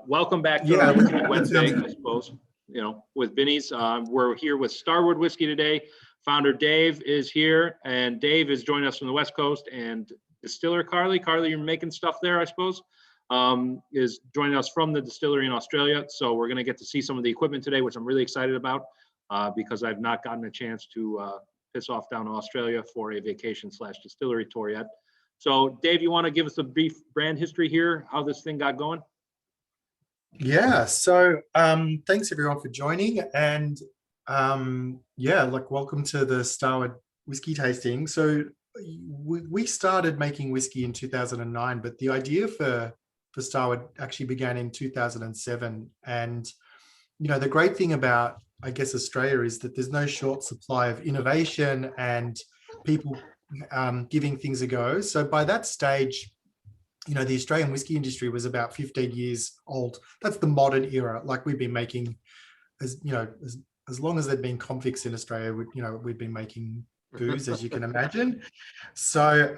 welcome back to our Whiskey Wednesday, I suppose, with Binny's. We're here with Starward Whiskey today. Founder Dave is here, and Dave is joining us from the West Coast, and distiller Carly, you're making stuff there, I suppose, is joining us from the distillery in Australia. So we're going to get to see some of the equipment today, which I'm really excited about because I've not gotten a chance to piss off down to Australia for a vacation/distillery tour yet. So Dave, you want to give us a brief brand history here, how this thing got going? Yeah, so thanks everyone for joining, and welcome to the Starward whiskey tasting. So we started making whiskey in 2009, but the idea for Starward actually began in 2007. And the great thing about, I guess, Australia is that there's no short supply of innovation and people giving things a go. So by that stage, the Australian whiskey industry was about 15 years old. That's the modern era. Like, we've been making, as long as there'd been convicts in Australia, we'd been making booze, as you can imagine. So,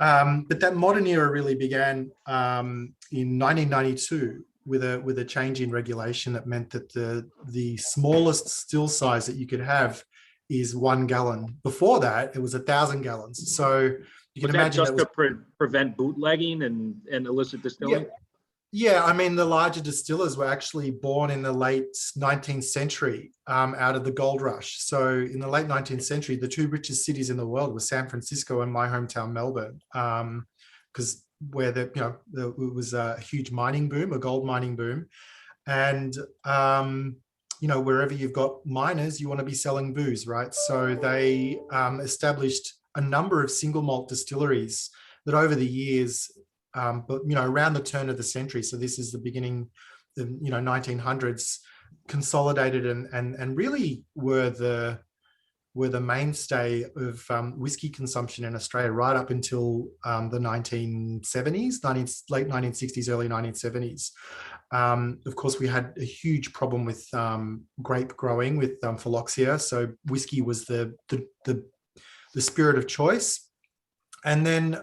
but that modern era really began in 1992 with a change in regulation that meant that the smallest still size that you could have is 1 gallon. Before that, it was 1,000 gallons. So you can imagine that just to prevent bootlegging and illicit distilling? Yeah, I mean, the larger distillers were actually born in the late 19th century out of the gold rush. So in the late 19th century, the two richest cities in the world were San Francisco and my hometown, Melbourne, because it was a huge mining boom, a gold mining boom. And, wherever you've got miners, you want to be selling booze, right? So they established a number of single malt distilleries that over the years, around the turn of the century, so this is the beginning, 1900s, consolidated and really were the mainstay of whiskey consumption in Australia right up until the 1970s, late 1960s, early 1970s. Of course, we had a huge problem with grape growing with phylloxera, so whiskey was the spirit of choice. And then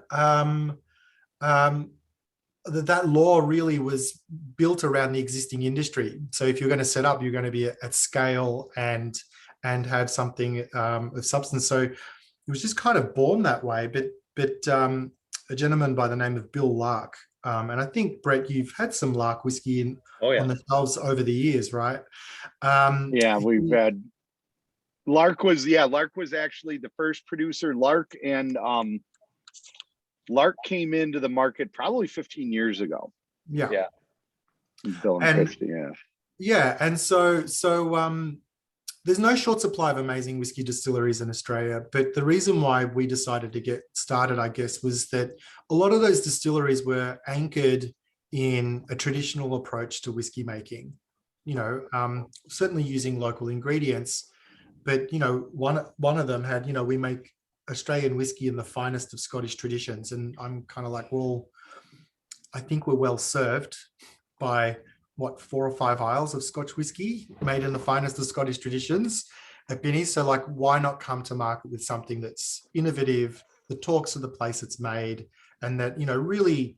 that law really was built around the existing industry. So if you're going to set up, you're going to be at scale and have something of substance. So it was just kind of born that way. But a gentleman by the name of Bill Lark, and I think, Brett, you've had some Lark whiskey on the shelves over the years, right? We've had Lark was actually the first producer. Lark came into the market probably 15 years ago. Yeah. Bill and Christy, yeah. And so there's no short supply of amazing whiskey distilleries in Australia, but the reason why we decided to get started, I guess, was that a lot of those distilleries were anchored in a traditional approach to whiskey making, certainly using local ingredients. But, one of them had, we make Australian whiskey in the finest of Scottish traditions. And I'm kind of like, well, I think we're well served by 4 or 5 aisles of Scotch whiskey made in the finest of Scottish traditions at Binny's. So why not come to market with something that's innovative, that talks to the place it's made, and that, really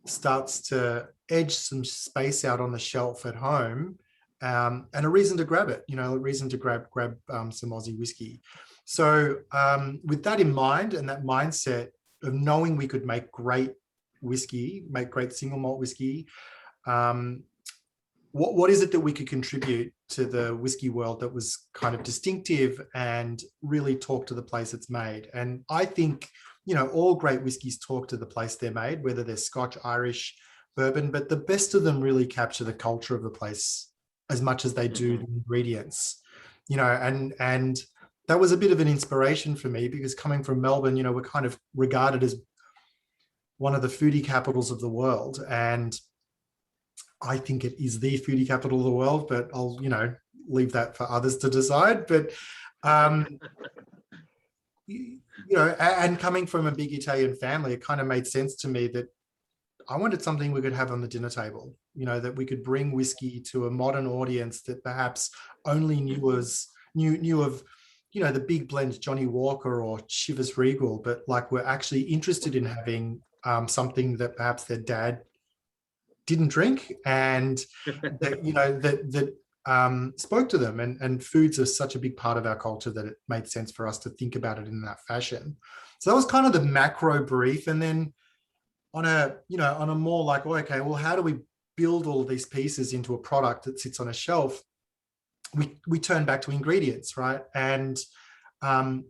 starts to edge some space out on the shelf at home, and a reason to grab it, a reason to grab some Aussie whiskey. So with that in mind, and that mindset of knowing we could make great whiskey, make great single malt whiskey, what is it that we could contribute to the whiskey world that was kind of distinctive and really talk to the place it's made? And I think, all great whiskeys talk to the place they're made, whether they're Scotch, Irish, bourbon, but the best of them really capture the culture of the place as much as they do the ingredients, and that was a bit of an inspiration for me, because coming from Melbourne, we're kind of regarded as one of the foodie capitals of the world. And I think it is the foodie capital of the world, but I'll, leave that for others to decide. But, and coming from a big Italian family, it kind of made sense to me that I wanted something we could have on the dinner table, that we could bring whiskey to a modern audience that perhaps only knew of, the big blends, Johnny Walker or Chivas Regal, but we're actually interested in having something that perhaps their dad didn't drink and that, spoke to them. And foods are such a big part of our culture that it made sense for us to think about it in that fashion. So that was kind of the macro brief. And then on a more like, oh, okay, well, how do we build all of these pieces into a product that sits on a shelf? We turn back to ingredients, right? And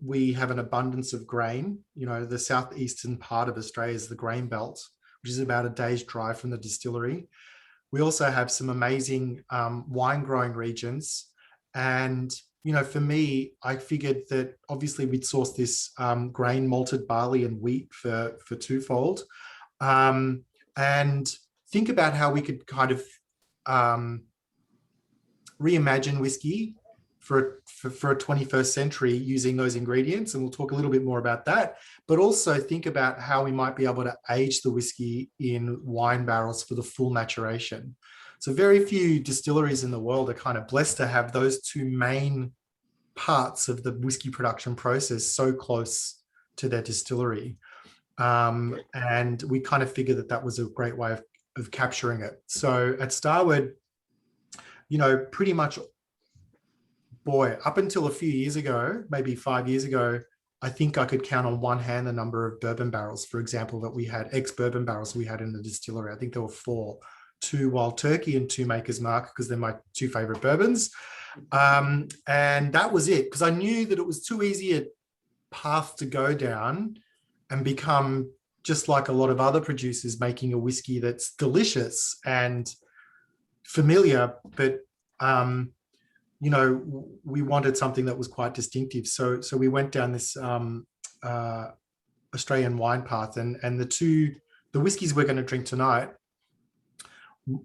we have an abundance of grain. The southeastern part of Australia is the grain belt, which is about a day's drive from the distillery. We also have some amazing wine growing regions. And, for me, I figured that obviously we'd source this grain, malted barley and wheat for twofold. And think about how we could kind of reimagine whiskey for a 21st century using those ingredients. And we'll talk a little bit more about that, but also think about how we might be able to age the whiskey in wine barrels for the full maturation. So very few distilleries in the world are kind of blessed to have those two main parts of the whiskey production process so close to their distillery. And we kind of figured that was a great way of capturing it. So at Starward, pretty much, up until a few years ago, maybe 5 years ago, I think I could count on one hand the number of bourbon barrels, for example, that we had, ex-bourbon barrels we had in the distillery. I think there were 4, 2 Wild Turkey and 2 Maker's Mark, because they're my 2 favorite bourbons. And that was it, because I knew that it was too easy a path to go down and become just like a lot of other producers, making a whiskey that's delicious and familiar, but we wanted something that was quite distinctive. So we went down this Australian wine path, and the whiskies we're going to drink tonight,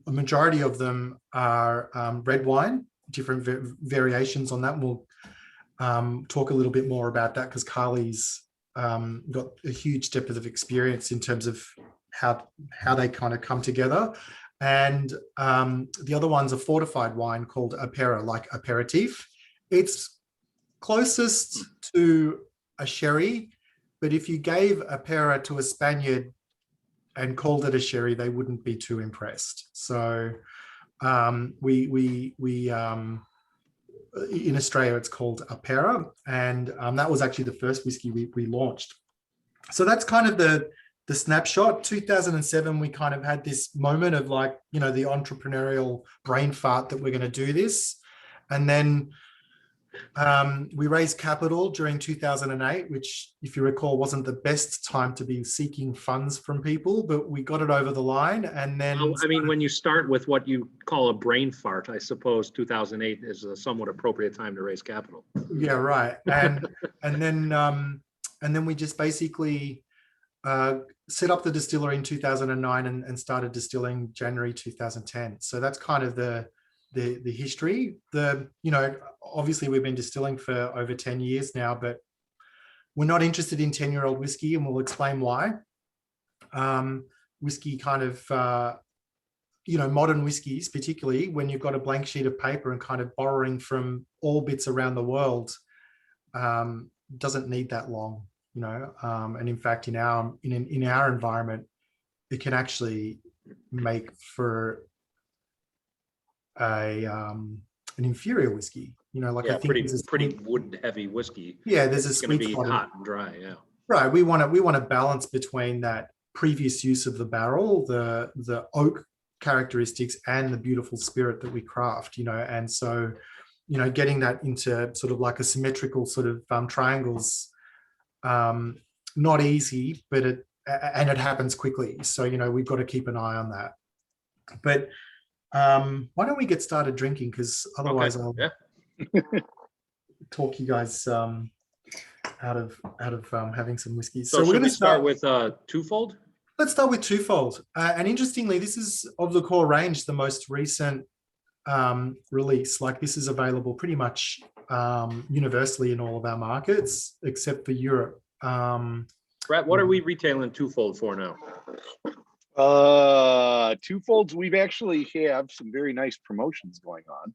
a majority of them are red wine, different variations on that. And we'll talk a little bit more about that, because Carly's got a huge depth of experience in terms of how they kind of come together. And the other one's a fortified wine called Apera, like aperitif. It's closest to a sherry, but if you gave Apera to a Spaniard and called it a sherry, they wouldn't be too impressed. So we in Australia, it's called Apera, and that was actually the first whiskey we launched. So that's kind of the snapshot. 2007, we kind of had this moment of like, the entrepreneurial brain fart that we're going to do this. And then we raised capital during 2008, which, if you recall, wasn't the best time to be seeking funds from people, but we got it over the line. And then, when you start with what you call a brain fart, I suppose 2008 is a somewhat appropriate time to raise capital. Yeah, right. And then we just basically set up the distillery in 2009 and started distilling January 2010. So that's kind of the history. Obviously we've been distilling for over 10 years now, but we're not interested in 10-year-old whiskey, and we'll explain why. Whiskey kind of, modern whiskeys, particularly when you've got a blank sheet of paper and kind of borrowing from all bits around the world, doesn't need that long. And in fact, in our environment, it can actually make for an inferior whiskey. I think pretty wood heavy whiskey. Yeah, there's it's going to be hot and dry. Yeah, right. We want a balance between that previous use of the barrel, the oak characteristics, and the beautiful spirit that we craft. And so, getting that into sort of like a symmetrical sort of triangles. Not easy, but it happens quickly. So, we've got to keep an eye on that. But why don't we get started drinking? Because otherwise I'll talk you guys out of having some whiskey. So we're going to start with twofold? Let's start with twofold. And interestingly, this is, of the core range, the most recent release. Like, this is available pretty much universally in all of our markets except for Europe. Brett, what are we retailing twofold for now? Twofolds, we've actually have some very nice promotions going on.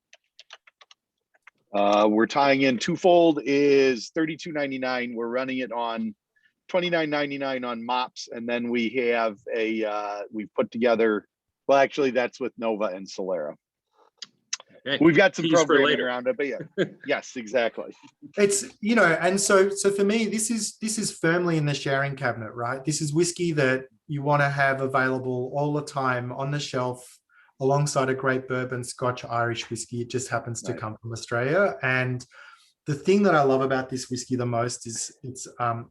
We're tying in twofold is $32.99. We're running it on $29.99 on MOPS, and then we have we've put together Well, actually, that's with Nova and Solera. Hey, We've got some tease for programming later. around it, but yeah, yes, exactly. It's, you know, and so for me, this is firmly in the sharing cabinet, right? This is whiskey that you want to have available all the time on the shelf alongside a great bourbon, Scotch, Irish whiskey. It just happens to come from Australia. And the thing that I love about this whiskey the most is its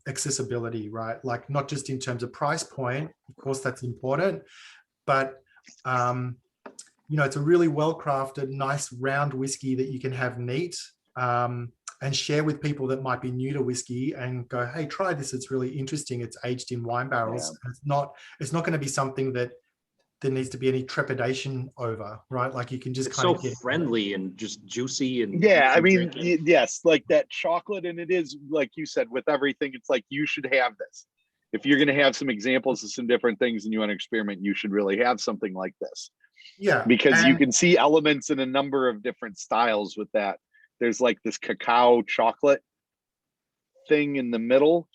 accessibility, right? Like, not just in terms of price point, of course that's important, but you know, it's a really well-crafted, nice round whiskey that you can have neat and share with people that might be new to whiskey and go, hey, try this. It's really interesting. It's aged in wine barrels. Yeah. It's not going to be something that there needs to be any trepidation over, right? Like, you can just kind of get friendly and just juicy and yeah. I mean, yes, like that chocolate, and it is like you said with everything. It's like, you should have this. If you're going to have some examples of some different things and you want to experiment, you should really have something like this. Yeah, because you can see elements in a number of different styles with that. There's like this cacao chocolate thing in the middle.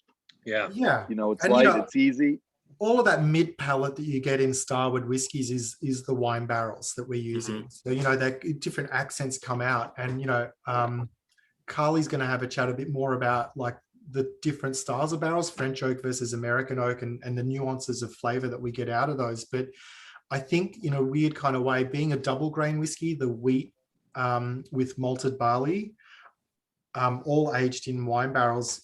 Yeah. You know, it's light, it's easy. All of that mid palate that you get in Starward whiskies is the wine barrels that we're using. So, you know, that different accents come out. And, you know, Carly's going to have a chat a bit more about like the different styles of barrels, French oak versus American oak, and the nuances of flavor that we get out of those. But I think, in a weird kind of way, being a double grain whiskey, the wheat with malted barley, all aged in wine barrels,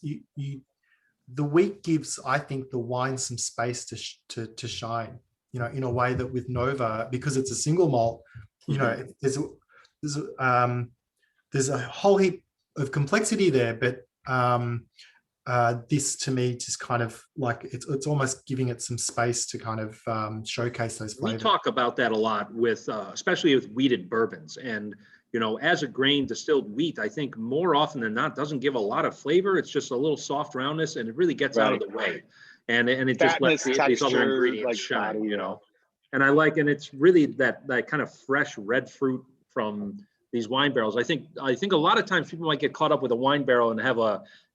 the wheat gives, I think, the wine some space to shine, you know, in a way that with Nova, because it's a single malt, you know, there's a whole heap of complexity there, but this to me just kind of like it's almost giving it some space to kind of showcase those flavors. We talk about that a lot with especially with wheated bourbons, and you know, as a grain distilled wheat, I think more often than not doesn't give a lot of flavor. It's just a little soft roundness, and it really gets out of the way, and it just lets these other ingredients like shine, body, you know. And I like, and it's really that kind of fresh red fruit from these wine barrels. I think a lot of times people might get caught up with a wine barrel and have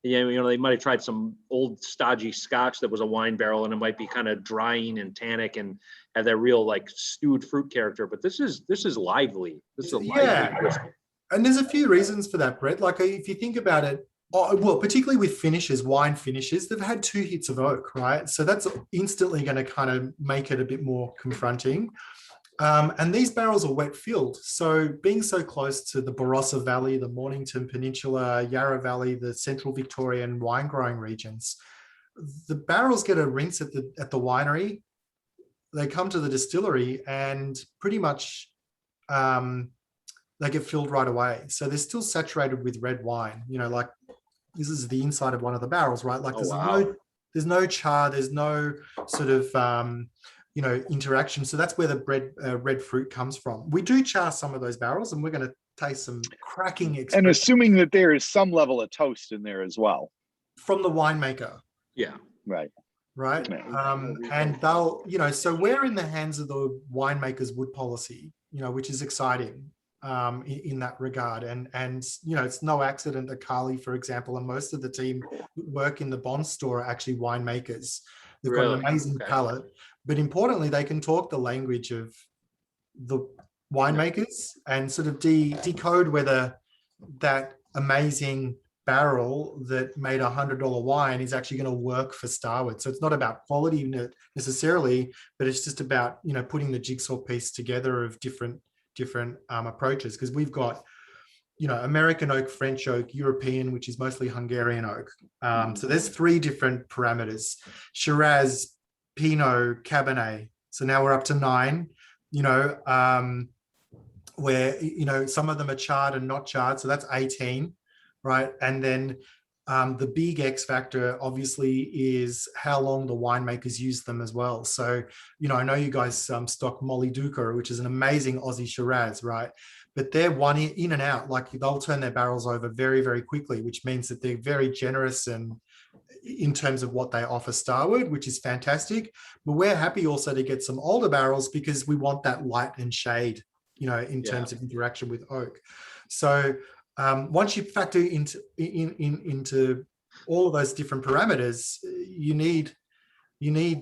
you know, they might have tried some old stodgy Scotch that was a wine barrel, and it might be kind of drying and tannic and have that real like stewed fruit character. But this is lively. This is a lively whiskey. And there's a few reasons for that, Brett. Like, if you think about it, well, particularly with finishes, wine finishes, they've had 2 hits of oak, right? So that's instantly going to kind of make it a bit more confronting. And these barrels are wet filled. So being so close to the Barossa Valley, the Mornington Peninsula, Yarra Valley, the central Victorian wine growing regions, the barrels get a rinse at the winery. They come to the distillery and pretty much they get filled right away. So they're still saturated with red wine. You know, like, this is the inside of one of the barrels, right? Like, there's no char, there's no sort of you know, interaction. So that's where the red fruit comes from. We do char some of those barrels, and we're going to taste some cracking experience. And assuming that there is some level of toast in there as well. From the winemaker. Yeah. Right. And they'll, you know, so we're in the hands of the winemaker's wood policy, you know, which is exciting in that regard. And you know, it's no accident that Carly, for example, and most of the team that work in the Bond store are actually winemakers. They've got an amazing palate. But importantly, they can talk the language of the winemakers and sort of decode whether that amazing barrel that made $100 wine is actually going to work for Starward. So it's not about quality necessarily, but it's just about, you know, putting the jigsaw piece together of different approaches. Because we've got, you know, American oak, French oak, European, which is mostly Hungarian oak. So there's 3 different parameters: Shiraz, Pinot, Cabernet. So now we're up to 9, you know, where, you know, some of them are charred and not charred. So that's 18, right? And then the big X factor obviously is how long the winemakers use them as well. So, you know, I know you guys stock Molly Duca, which is an amazing Aussie Shiraz, right? But they're one in and out. Like, they'll turn their barrels over very, very quickly, which means that they're very generous and in terms of what they offer Starward, which is fantastic. But we're happy also to get some older barrels because we want that light and shade, you know, in terms of interaction with oak. So once you factor into all of those different parameters, you need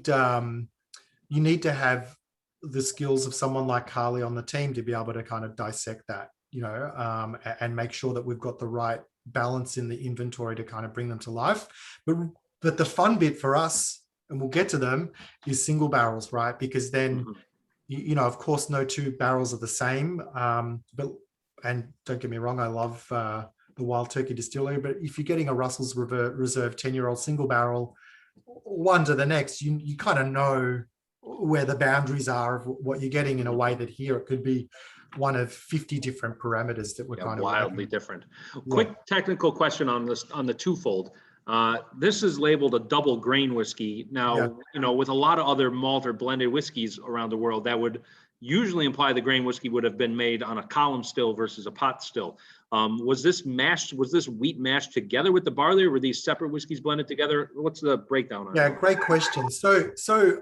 to have, the skills of someone like Carly on the team to be able to kind of dissect that, and make sure that we've got the right balance in the inventory to kind of bring them to life. But the fun bit for us, and we'll get to them, is single barrels, right? Because then, of course, no two barrels are the same. And don't get me wrong, I love the Wild Turkey Distillery, but if you're getting a Russell's Reserve 10-year-old single barrel, one to the next, you kind of know where the boundaries are of what you're getting, in a way that here it could be one of 50 different parameters that we're kind of wildly different. Quick technical question on this, on the twofold. This is labeled a double grain whiskey. Now, with a lot of other malt or blended whiskeys around the world, that would usually imply the grain whiskey would have been made on a column still versus a pot still. Was this wheat mashed together with the barley, or were these separate whiskeys blended together? What's the breakdown on that? Great question. So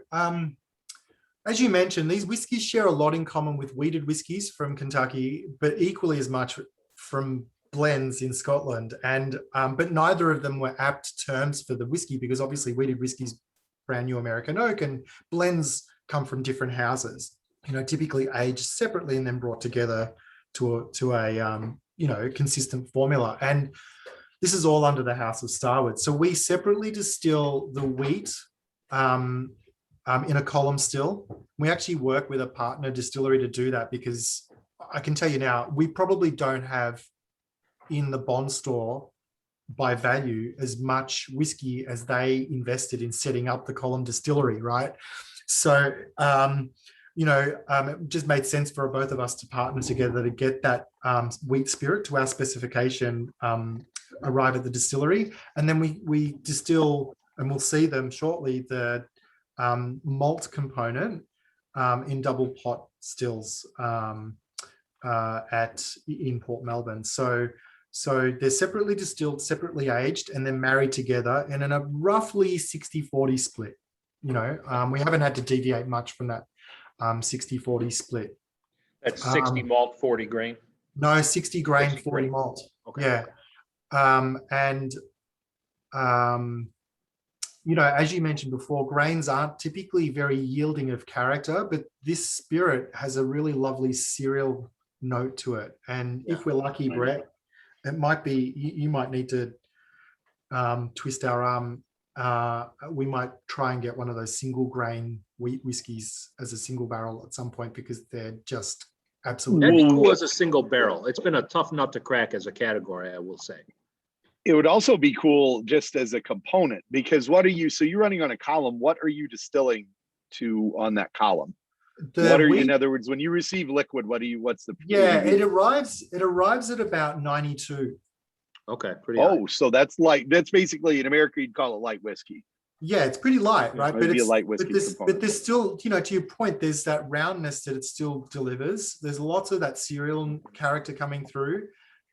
as you mentioned, these whiskeys share a lot in common with wheated whiskeys from Kentucky, but equally as much from blends in Scotland. And but neither of them were apt terms for the whiskey, because obviously wheated whiskey's brand new American oak, and blends come from different houses, typically aged separately and then brought together to a consistent formula. And this is all under the house of Starward. So we separately distill the wheat in a column still. We actually work with a partner distillery to do that, because I can tell you now, we probably don't have in the bond store by value as much whiskey as they invested in setting up the column distillery, right? So, it just made sense for both of us to partner together to get that wheat spirit to our specification, arrive at the distillery. And then we distill, and we'll see them shortly, the malt component in double pot stills in Port Melbourne. So they're separately distilled, separately aged, and then married together, and in a roughly 60-40 split. We haven't had to deviate much from that 60-40 split. That's 60 malt, 40 grain? No, 60 grain, 40 grain. malt. Okay. Yeah. As you mentioned before, grains aren't typically very yielding of character, but this spirit has a really lovely cereal note to it. And if we're lucky, Brett, it might be, you might need to twist our arm. We might try and get one of those single grain wheat whiskies as a single barrel at some point, because they're just absolutely. That'd be cool as a single barrel. It's been a tough nut to crack as a category, I will say. It would also be cool just as a component, because so you're running on a column. What are you distilling to on that column? In other words, when you receive liquid, what's the? It arrives at about 92. Okay, pretty high. So that's basically, in America you'd call it light whiskey. Yeah, it's pretty light, right? But it's a light whiskey but there's still, to your point, there's that roundness that it still delivers. There's lots of that cereal character coming through,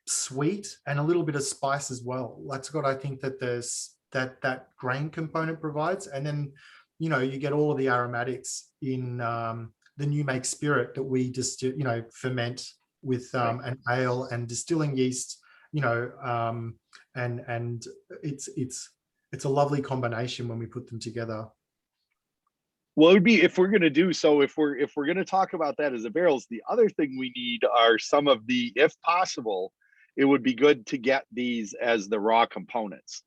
sweet, and a little bit of spice as well. That's what I think that there's that grain component provides. And then, you get all of the aromatics in the new make spirit that we just, ferment with an ale and distilling yeast, and it's a lovely combination when we put them together. Well, it would be, if we're going to do so, if we're going to talk about that as a barrels, the other thing we need are some of the, if possible, it would be good to get these as the raw components,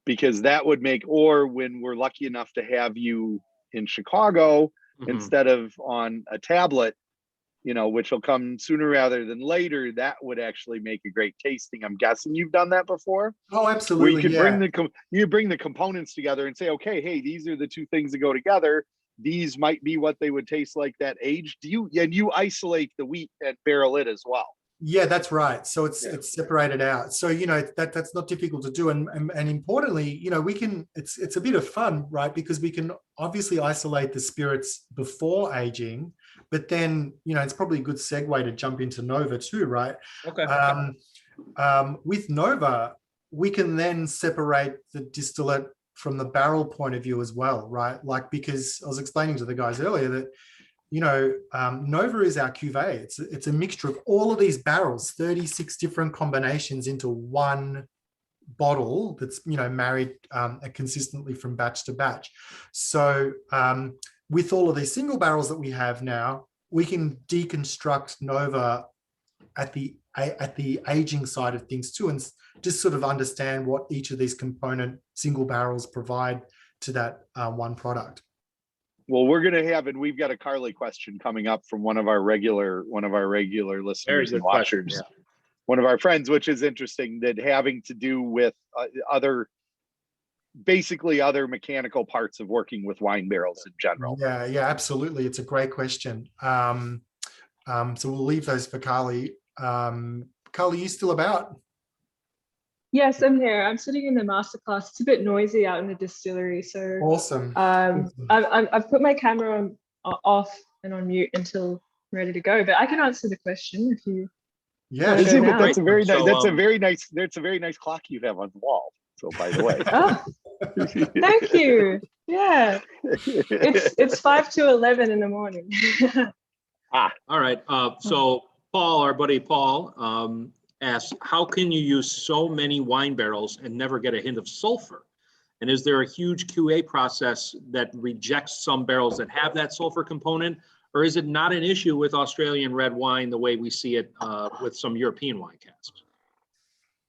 because that would make, or when we're lucky enough to have you in Chicago, instead of on a tablet, which will come sooner rather than later, that would actually make a great tasting. I'm guessing you've done that before. Oh, absolutely. Where you could bring the components together and say, okay, hey, these are the two things that go together. These might be what they would taste like that age. You isolate the wheat and barrel it as well. Yeah, that's right. So it's separated out. So that's not difficult to do, and importantly, we can. It's a bit of fun, right? Because we can obviously isolate the spirits before aging, but then it's probably a good segue to jump into Nova too, right? Okay. With Nova, we can then separate the distillate from the barrel point of view as well, right? Because I was explaining to the guys earlier that Nova is our cuvee. It's a mixture of all of these barrels, 36 different combinations into one bottle that's married consistently from batch to batch. So with all of these single barrels that we have now, we can deconstruct Nova at the aging side of things too, and just sort of understand what each of these component single barrels provide to that one product. Well, we're going to have, and we've got a Carly question coming up from one of our regular listeners and watchers, yeah. one of our friends, which is interesting, that having to do with basically other mechanical parts of working with wine barrels in general. Yeah, absolutely. It's a great question. So we'll leave those for Carly. Carly, you still about? Yes, I'm here. I'm sitting in the masterclass. It's a bit noisy out in the distillery, so Awesome. I've put my camera off and on mute until I'm ready to go. But I can answer the question if you. Yeah, Sure. sure. That's a very nice. So, That's a very nice clock you have on the wall. So, by the way. Oh, thank you. Yeah, it's 5 to 11 in the morning. All right. So Paul, our buddy Paul, asks, how can you use so many wine barrels and never get a hint of sulfur? And is there a huge QA process that rejects some barrels that have that sulfur component? Or is it not an issue with Australian red wine the way we see it with some European wine casks?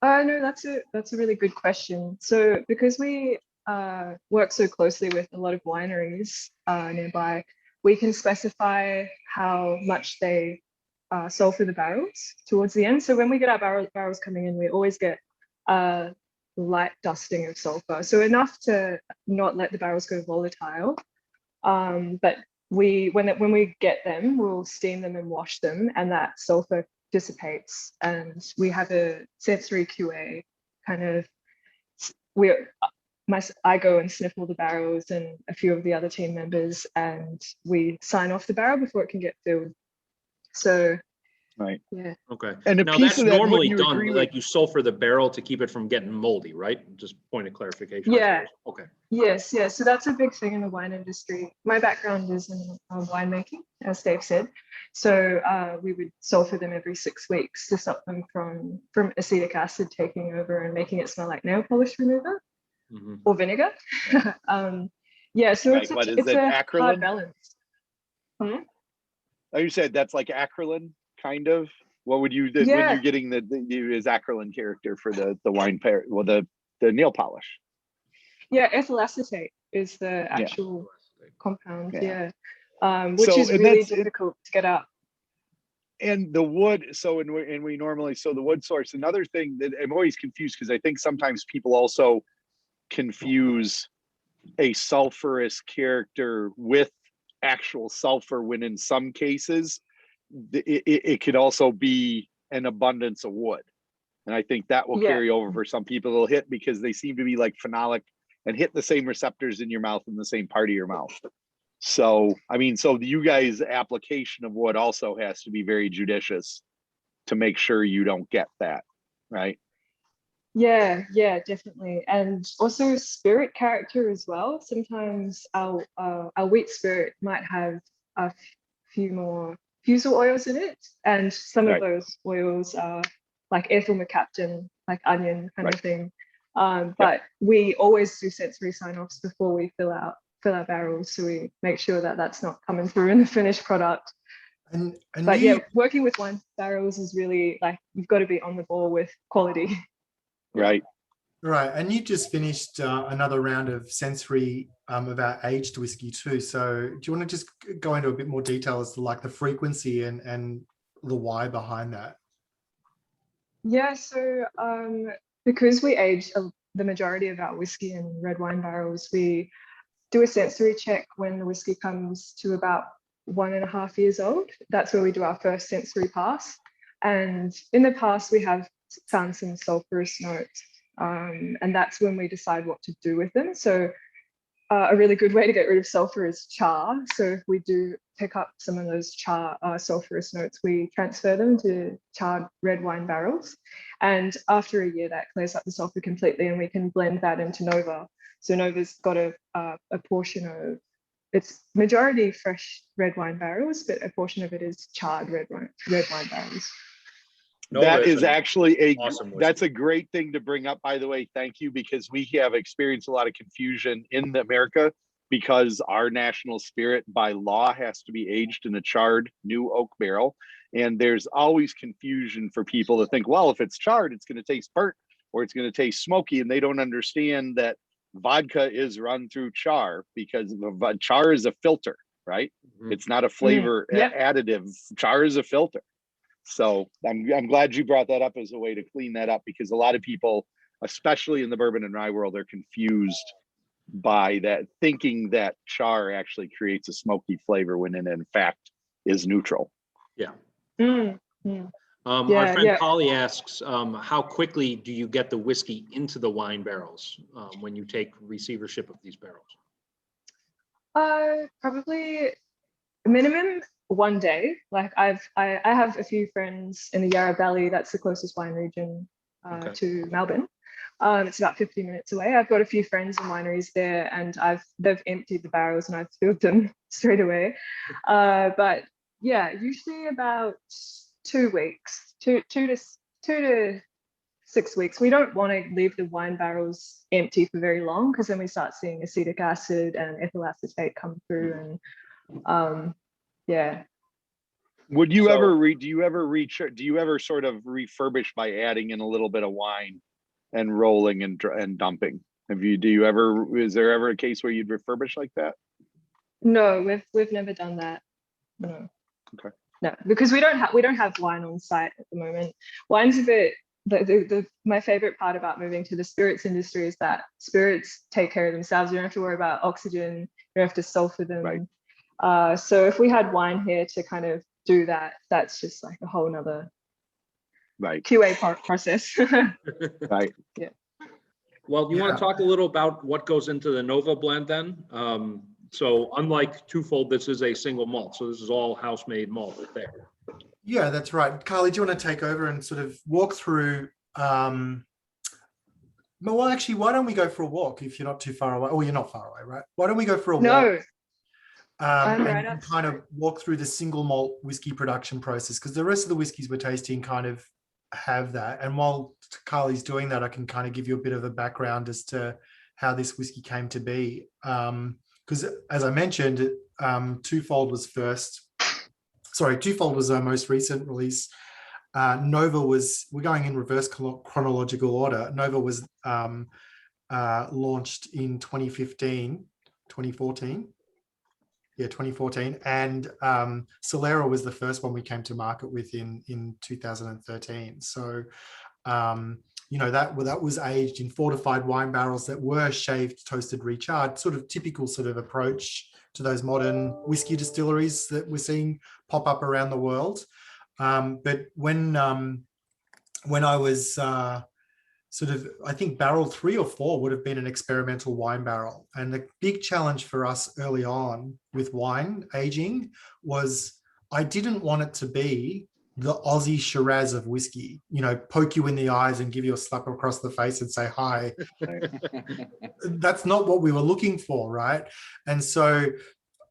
No, that's a really good question. So because we work so closely with a lot of wineries nearby, we can specify how much they sulfur the barrels towards the end. So when we get our barrels coming in, we always get a light dusting of sulfur. So enough to not let the barrels go volatile. But when we get them, we'll steam them and wash them, and that sulfur dissipates. And we have a sensory QA kind of, I go and sniff all the barrels and a few of the other team members, and we sign off the barrel before it can get filled. So, right. Yeah. Okay. And now piece that's of that, normally you done, agree like you sulfur the barrel to keep it from getting moldy, right? Just point of clarification. Yeah. Okay. Yes. So that's a big thing in the wine industry. My background is in winemaking, as Dave said. So we would sulfur them every 6 weeks to stop them from acetic acid taking over and making it smell like nail polish remover or vinegar. Yeah. So Right. it's a hard balance. Oh, you said that's like acrolein, kind of. What would you when Yeah. you're getting the is acrolein character for the wine pair? Well, the nail polish. Yeah, ethyl acetate is the actual compound. Yeah. Which So, is and really that's difficult to get out. And the wood. So, and we normally, so the wood source. Another thing that I'm always confused, because I think sometimes people also confuse a sulfurous character with actual sulfur, when in some cases it could also be an abundance of wood. And I think that will carry over for some people. It'll hit because they seem to be like phenolic and hit the same receptors in your mouth in the same part of your mouth. So, I mean, so you guys' application of wood also has to be very judicious to make sure you don't get that, right? Yeah, definitely. And also spirit character as well. Sometimes our wheat spirit might have a few more fusel oils in it. And some of those oils are like ethyl mercaptan, like onion kind of thing. But we always do sensory sign-offs before we fill our barrels, so we make sure that that's not coming through in the finished product. But working with wine barrels is really like, you've got to be on the ball with quality. Right. And you just finished another round of sensory of our aged whiskey too. So do you want to just go into a bit more detail as to like the frequency and the why behind that? Yeah, so because we age the majority of our whiskey in red wine barrels, we do a sensory check when the whiskey comes to about 1.5 years old. That's where we do our first sensory pass. And in the past, we have found some sulfurous notes, and that's when we decide what to do with them. So a really good way to get rid of sulfur is char. So if we do pick up some of those char sulfurous notes, we transfer them to charred red wine barrels. And after a year, that clears up the sulfur completely, and we can blend that into Nova. So Nova's got a portion of, it's majority fresh red wine barrels, but a portion of it is charred red wine barrels. That is actually awesome whiskey. That's a great thing to bring up, by the way. Thank you, because we have experienced a lot of confusion in America because our national spirit by law has to be aged in a charred new oak barrel. And there's always confusion for people to think, well, if it's charred, it's going to taste burnt or it's going to taste smoky. And they don't understand that vodka is run through char, because char is a filter, right? Mhm. It's not a flavor Yep. additive. Char is a filter. So I'm glad you brought that up as a way to clean that up, because a lot of people, especially in the bourbon and rye world, are confused by that, thinking that char actually creates a smoky flavor when it in fact is neutral. Yeah. Mm, mm. Our Yeah, friend yeah. Polly asks, how quickly do you get the whiskey into the wine barrels when you take receivership of these barrels? Probably minimum 1 day. Like I have a few friends in the Yarra Valley. That's the closest wine region Okay. to Melbourne. It's about 50 minutes away. I've got a few friends in wineries there, and they've emptied the barrels and I've filled them straight away. But yeah, usually about 2 weeks, two to 6 weeks. We don't want to leave the wine barrels empty for very long, because then we start seeing acetic acid and ethyl acetate come through, and yeah. Would you So- ever do you ever sort of refurbish by adding in a little bit of wine and rolling and dumping? Is there ever a case where you'd refurbish like that? No, we've never done that. No. Okay. No, because we don't have wine on site at the moment. Wine's a bit my favorite part about moving to the spirits industry is that spirits take care of themselves. You don't have to worry about oxygen. You don't have to sulfur them. Right. So if we had wine here to kind of do that, that's just like a whole nother Right. QA process. Right. Yeah. Well, you want Yeah. to talk a little about what goes into the Nova blend then? So unlike Twofold, this is a single malt. So this is all house-made malt there. Yeah, that's right. Carly, do you want to take over and sort of walk through? Well, actually, why don't we go for a walk if you're not too far away? Oh, you're not far away, right? Why don't we go for a walk? No. I'm And right you can outside. kind of walk through the single malt whiskey production process, because the rest of the whiskeys we're tasting kind of have that. And while Carly's doing that, I can kind of give you a bit of a background as to how this whiskey came to be. Because as I mentioned, Twofold was our most recent release. Nova we're going in reverse chronological order. Nova was launched in 2014. Yeah, 2014. And Solera was the first one we came to market with in 2013. So, that was aged in fortified wine barrels that were shaved, toasted, recharred, sort of typical sort of approach to those modern whiskey distilleries that we're seeing pop up around the world. But when I was I think barrel 3 or 4 would have been an experimental wine barrel. And the big challenge for us early on with wine aging was I didn't want it to be the Aussie Shiraz of whiskey, poke you in the eyes and give you a slap across the face and say hi. That's not what we were looking for, right? And so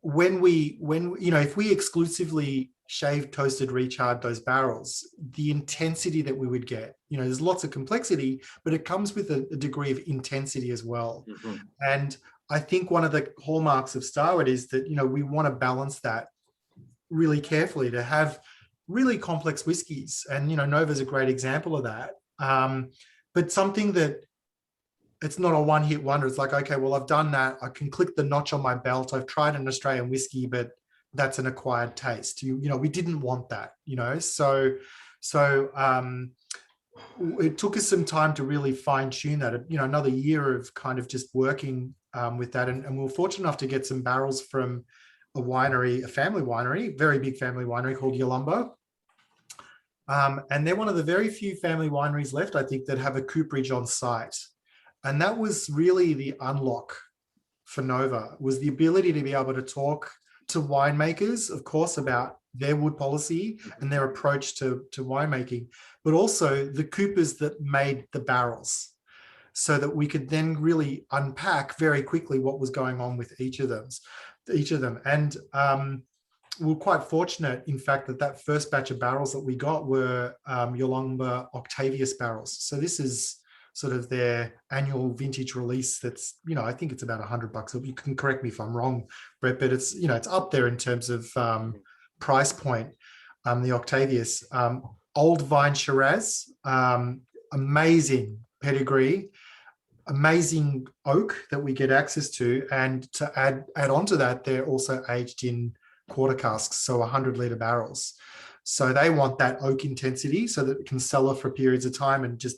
when if we exclusively shaved, toasted, recharred those barrels, the intensity that we would get, there's lots of complexity, but it comes with a degree of intensity as well. Mhm. And I think one of the hallmarks of Starward is that, we want to balance that really carefully to have really complex whiskeys. And, Nova's a great example of that. But something that it's not a one-hit wonder. It's like, okay, well, I've done that. I can click the notch on my belt. I've tried an Australian whiskey, but that's an acquired taste. We didn't want that, So it took us some time to really fine tune that. Another year of kind of just working with that, and we were fortunate enough to get some barrels from a family winery, very big family winery called Yolumbo. And they're one of the very few family wineries left, I think, that have a cooperage on site. And that was really the unlock for Nova, was the ability to be able to talk to winemakers, of course, about their wood policy and their approach to winemaking, but also the coopers that made the barrels, so that we could then really unpack very quickly what was going on with each of them. And we were quite fortunate, in fact, that first batch of barrels that we got were Yolumba Octavius barrels. So this is sort of their annual vintage release. That's, I think it's about $100. You can correct me if I'm wrong, Brett, but it's, it's up there in terms of price point. The Octavius, old vine Shiraz, amazing pedigree, amazing oak that we get access to, and to add on to that, they're also aged in quarter casks, so 100-liter barrels. So they want that oak intensity so that it can cellar for periods of time and just,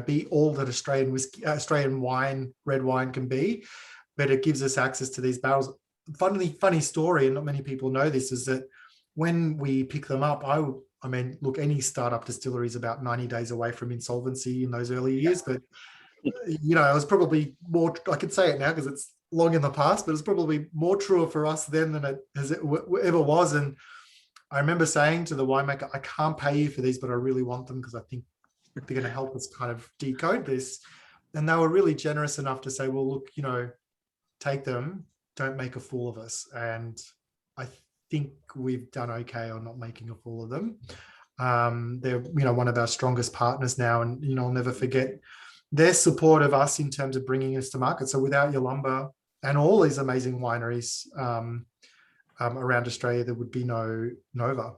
be all that Australian whiskey, Australian wine, red wine can be. But it gives us access to these barrels. Funny story, and not many people know this, is that when we pick them up, I mean, look, any startup distillery is about 90 days away from insolvency in those early years, but it was probably more, I could say it now because it's long in the past, but it's probably more truer for us then than it ever was. And I remember saying to the winemaker, I can't pay you for these, but I really want them because I think they're going to help us kind of decode this. And they were really generous enough to say, well, look, take them, don't make a fool of us. And I think we've done okay on not making a fool of them. They're, one of our strongest partners now, and, I'll never forget their support of us in terms of bringing us to market. So without Yolumba and all these amazing wineries around Australia, there would be no Nova.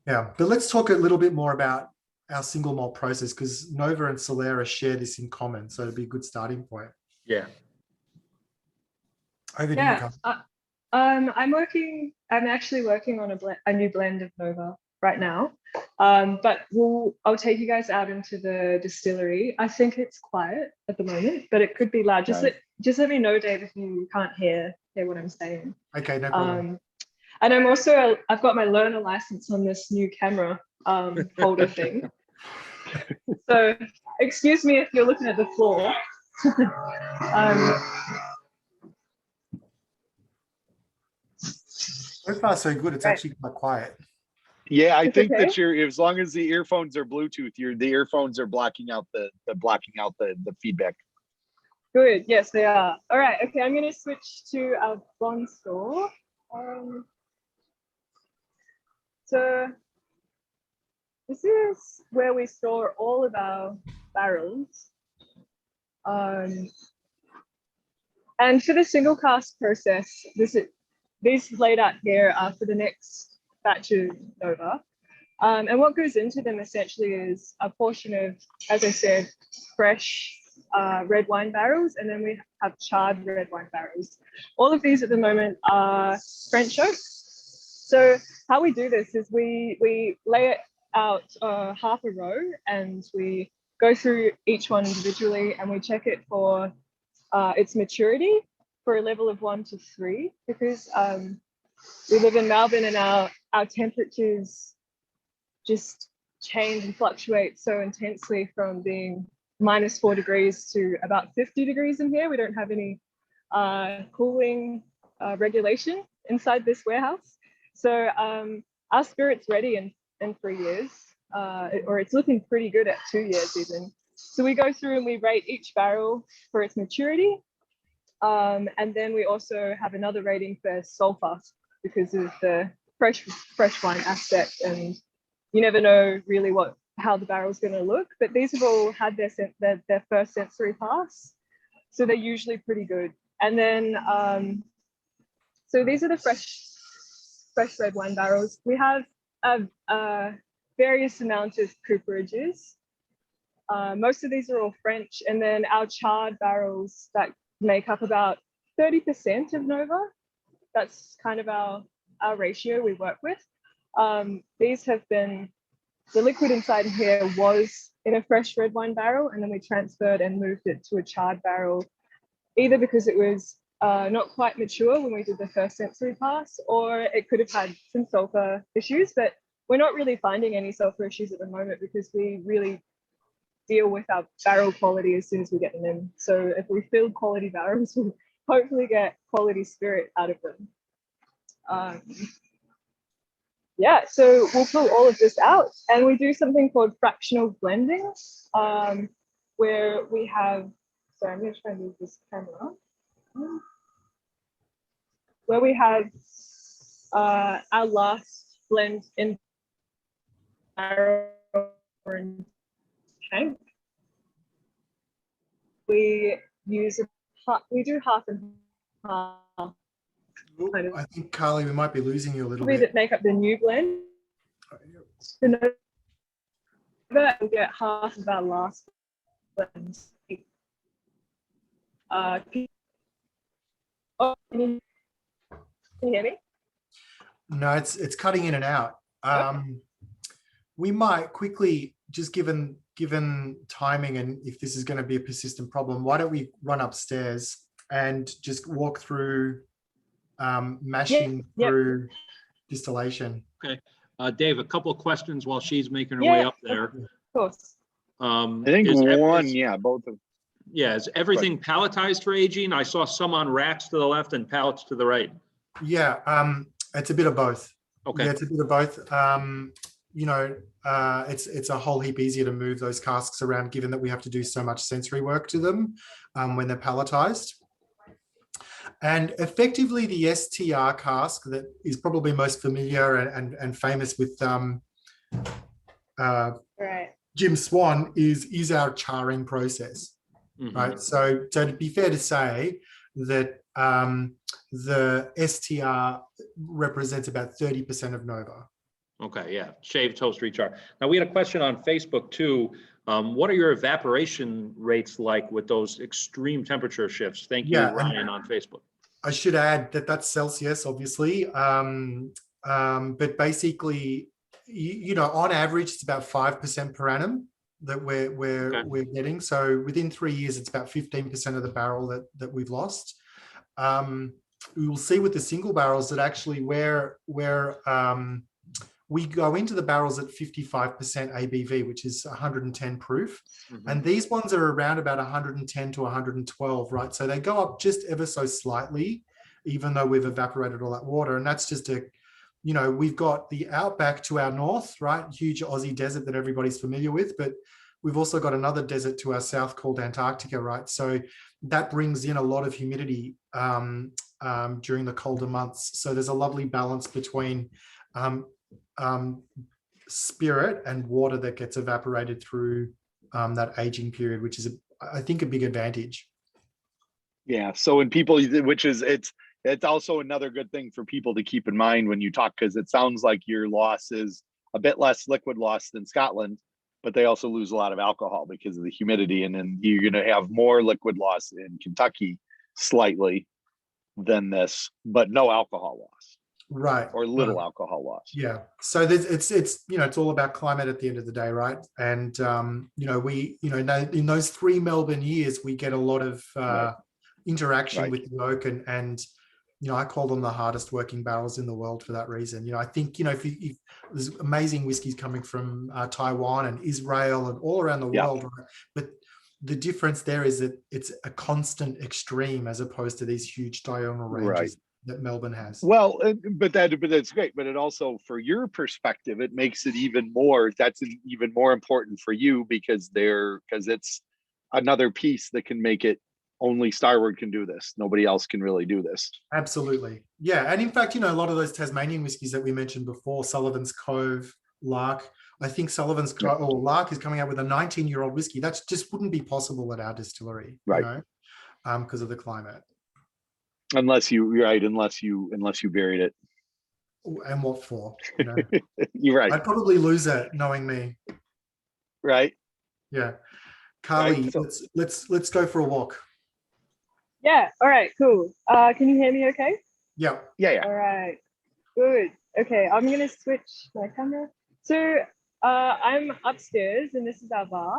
Yeah, but let's talk a little bit more about our single malt process, because Nova and Solera share this in common. So it'd be a good starting point. Yeah. Over to you, Carl. I'm actually working on a new blend of Nova right now. But I'll take you guys out into the distillery. I think it's quiet at the moment, but it could be loud. Just let me know, Dave, if you can't hear what I'm saying. Okay, no problem. And I've got my learner license on this new camera holder thing. So excuse me if you're looking at the floor. So far, so good. It's actually quite quiet. Yeah, I think okay. that as long as the earphones are Bluetooth, the earphones are blocking out the feedback. Good. Yes, they are. All right. Okay, I'm going to switch to our bond store. So this is where we store all of our barrels. And for the single cask process, these laid out here are for the next batch of Nova. And what goes into them essentially is a portion of, as I said, fresh red wine barrels, and then we have charred red wine barrels. All of these at the moment are French oak. So how we do this is we lay it out half a row, and we go through each one individually, and we check it for its maturity for a level of 1 to 3, because we live in Melbourne and our temperatures just change and fluctuate so intensely, from being -4 degrees to about 50 degrees in here. We don't have any cooling regulation inside this warehouse. So our spirit's ready in 3 years, or it's looking pretty good at 2 years even. So we go through and we rate each barrel for its maturity. And then we also have another rating for sulfur because of the fresh wine aspect, and you never know really how the barrel's going to look. But these have all had their first sensory pass, so they're usually pretty good. And then so these are the fresh red wine barrels. We have a various amounts of cooperages. Most of these are all French, and then our charred barrels that make up about 30% of Nova. That's kind of our ratio we work with. These have been, the liquid inside here was in a fresh red wine barrel, and then we transferred and moved it to a charred barrel, either because it was not quite mature when we did the first sensory pass, or it could have had some sulfur issues. But we're not really finding any sulfur issues at the moment, because we really deal with our barrel quality as soon as we get them in. So if we fill quality barrels, we'll hopefully get quality spirit out of them. Yeah, so we'll pull all of this out, and we do something called fractional blending, where we have, sorry, I'm going to try and move this camera, where we have our last blend in barrel or in tank. use we do half and half. Kind of. I think, Carly, we might be losing you a little Probably bit. that make up the new blend. So November, we'll get half of our last blend. Can you hear me? No, it's cutting in and out. We might quickly, just given timing and if this is going to be a persistent problem, why don't we run upstairs and just walk through mashing through distillation. Okay. Dave, a couple of questions while she's making her way up there. Of course. I think both of. Yeah, is everything palletized for aging? I saw some on racks to the left and pallets to the right. Yeah, it's a bit of both. Okay. Yeah, it's a bit of both. It's a whole heap easier to move those casks around, given that we have to do so much sensory work to them when they're palletized. And effectively, the STR cask that is probably most familiar and famous with Jim Swan is our charring process, right? So to be fair to say that the STR represents about 30% of Nova. Okay, yeah, shave, toast, rechar. Now we had a question on Facebook too. What are your evaporation rates like with those extreme temperature shifts? Thank you, Ryan, on Facebook. I should add that that's Celsius, obviously, but basically, on average, it's about 5% per annum that we're getting. So within 3 years, it's about 15% of the barrel that we've lost. We will see with the single barrels that actually we go into the barrels at 55% ABV, which is 110 proof. And these ones are around about 110 to 112, right? So they go up just ever so slightly, even though we've evaporated all that water. And that's just we've got the outback to our north, right? Huge Aussie desert that everybody's familiar with, but we've also got another desert to our south called Antarctica, right? So that brings in a lot of humidity during the colder months. So there's a lovely balance between spirit and water that gets evaporated through that aging period, which is, I think, a big advantage. Yeah. So when people, it's also another good thing for people to keep in mind when you talk, because it sounds like your loss is a bit less liquid loss than Scotland, but they also lose a lot of alcohol because of the humidity. And then you're going to have more liquid loss in Kentucky slightly than this, but no alcohol loss. Right. Or little alcohol loss. Yeah. So it's all about climate at the end of the day, right? And in those 3 Melbourne years, we get a lot of interaction with the oak, and I call them the hardest working barrels in the world for that reason. I think if there's amazing whiskies coming from Taiwan and Israel and all around the world, right? But the difference there is that it's a constant extreme as opposed to these huge diurnal ranges that Melbourne has. Well, but that's great. But it also, for your perspective, it makes it even more. That's even more important for you because it's another piece that can make it. Only Starward can do this. Nobody else can really do this. Absolutely, yeah. And in fact, a lot of those Tasmanian whiskies that we mentioned before, Sullivan's Cove, Lark. I think Sullivan's Cove or Lark is coming out with a 19-year-old whiskey. That just wouldn't be possible at our distillery, right? Because of the climate. Unless you buried it. And what for? You're right. I'd probably lose it knowing me. Right. Yeah. Carly, let's go for a walk. Yeah. All right. Cool. Can you hear me okay? Yeah. Yeah. All right. Good. Okay. I'm going to switch my camera. So I'm upstairs and this is our bar.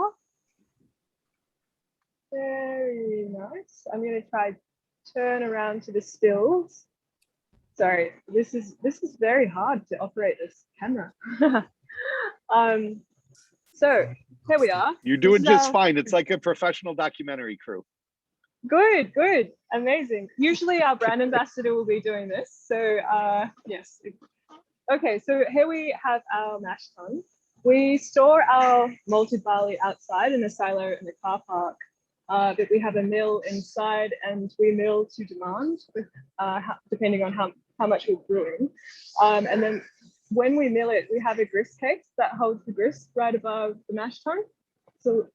Very nice. I'm going to try turn around to the stills. Sorry, this is very hard to operate this camera. So here we are. You're doing just fine. It's like a professional documentary crew. Good, amazing. Usually our brand ambassador will be doing this. So yes. Okay, so here we have our mash tun. We store our malted barley outside in a silo in the car park. But we have a mill inside and we mill to demand, depending on how much we're brewing. And then when we mill it, we have a grist case that holds the grist right above the mash tun. So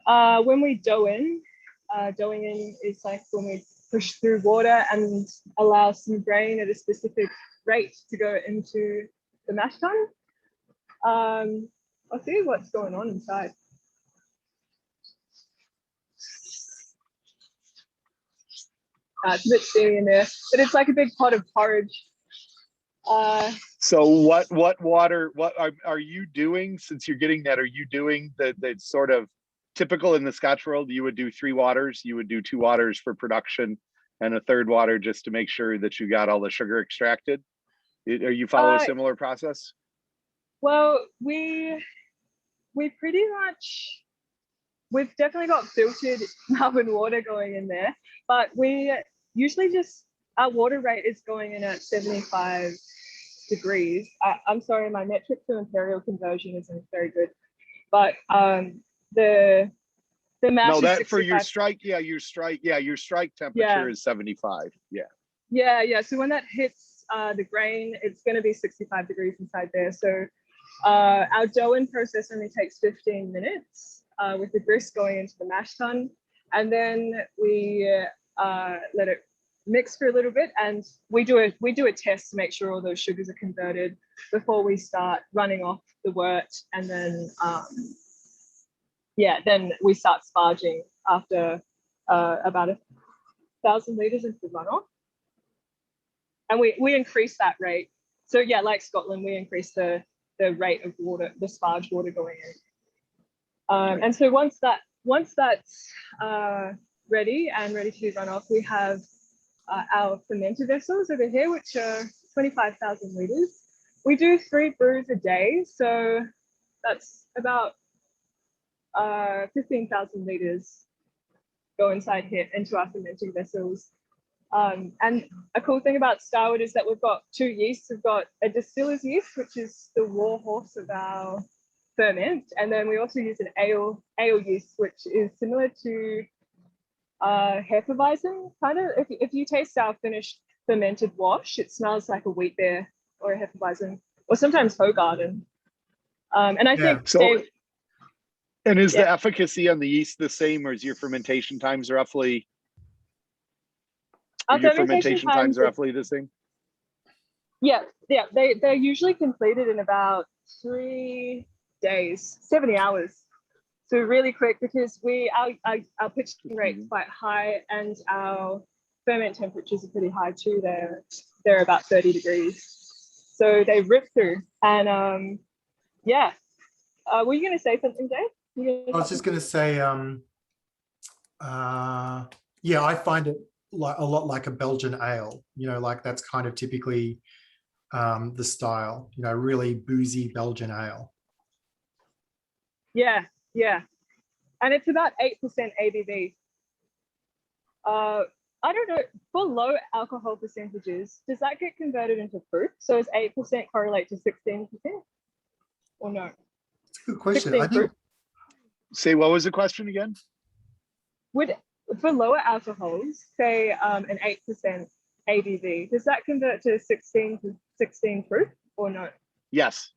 When we doughing in is like when we push through water and allow some grain at a specific rate to go into the mash tun. I'll see what's going on inside. It's a bit steamy in there, but it's like a big pot of porridge. So what water, what are you doing since you're getting that? Are you doing the sort of typical in the Scotch world? You would do 3 waters, you would do 2 waters for production and a 3rd water just to make sure that you got all the sugar extracted. Are you follow a similar process? Well, we pretty much, we've definitely got filtered Melbourne water going in there, but we usually just, our water rate is going in at 75 degrees. I'm sorry, my metric to imperial conversion isn't very good, but the mash No, that 65. for your strike, your strike temperature is 75. Yeah. So when that hits the grain, it's going to be 65 degrees inside there. So our dough-in process only takes 15 minutes with the grist going into the mash tun, and then we let it mix for a little bit, and we do a test to make sure all those sugars are converted before we start running off the wort, and then then we start sparging after about 1,000 liters into the runoff, and we increase that rate. So yeah, like Scotland, we increase the rate of water, the sparge water going in. And so once that's ready to be run off, we have our fermenter vessels over here, which are 25,000 liters. We do 3 brews a day, so that's about 15,000 liters go inside here into our fermenting vessels. And a cool thing about Starward is that we've got 2 yeasts. We've got a distiller's yeast, which is the war horse of our ferment, and then we also use an ale yeast, which is similar to Hefeweizen, kind of. If you taste our finished fermented wash, it smells like a wheat beer or a Hefeweizen, or sometimes Hoegaarden. And I think so. And is the efficacy on the yeast the same, or is your fermentation times roughly? Your fermentation times roughly the same? Yeah. They're usually completed in about 3 days, 70 hours. So really quick, because our pitching rate is quite high, and our ferment temperatures are pretty high too. They're about 30 degrees. So they rip through. And were you going to say something, Dave? I was just going to say, I find it like a lot like a Belgian ale, like that's kind of typically the style, really boozy Belgian ale. Yeah. And it's about 8% ABV. I don't know, for low alcohol percentages, does that get converted into fruit? So is 8% correlate to 16%? Or no? It's a good question. I think. Say, what was the question again? For lower alcohols, say an 8% ABV, does that convert to 16 fruit or no? Yes.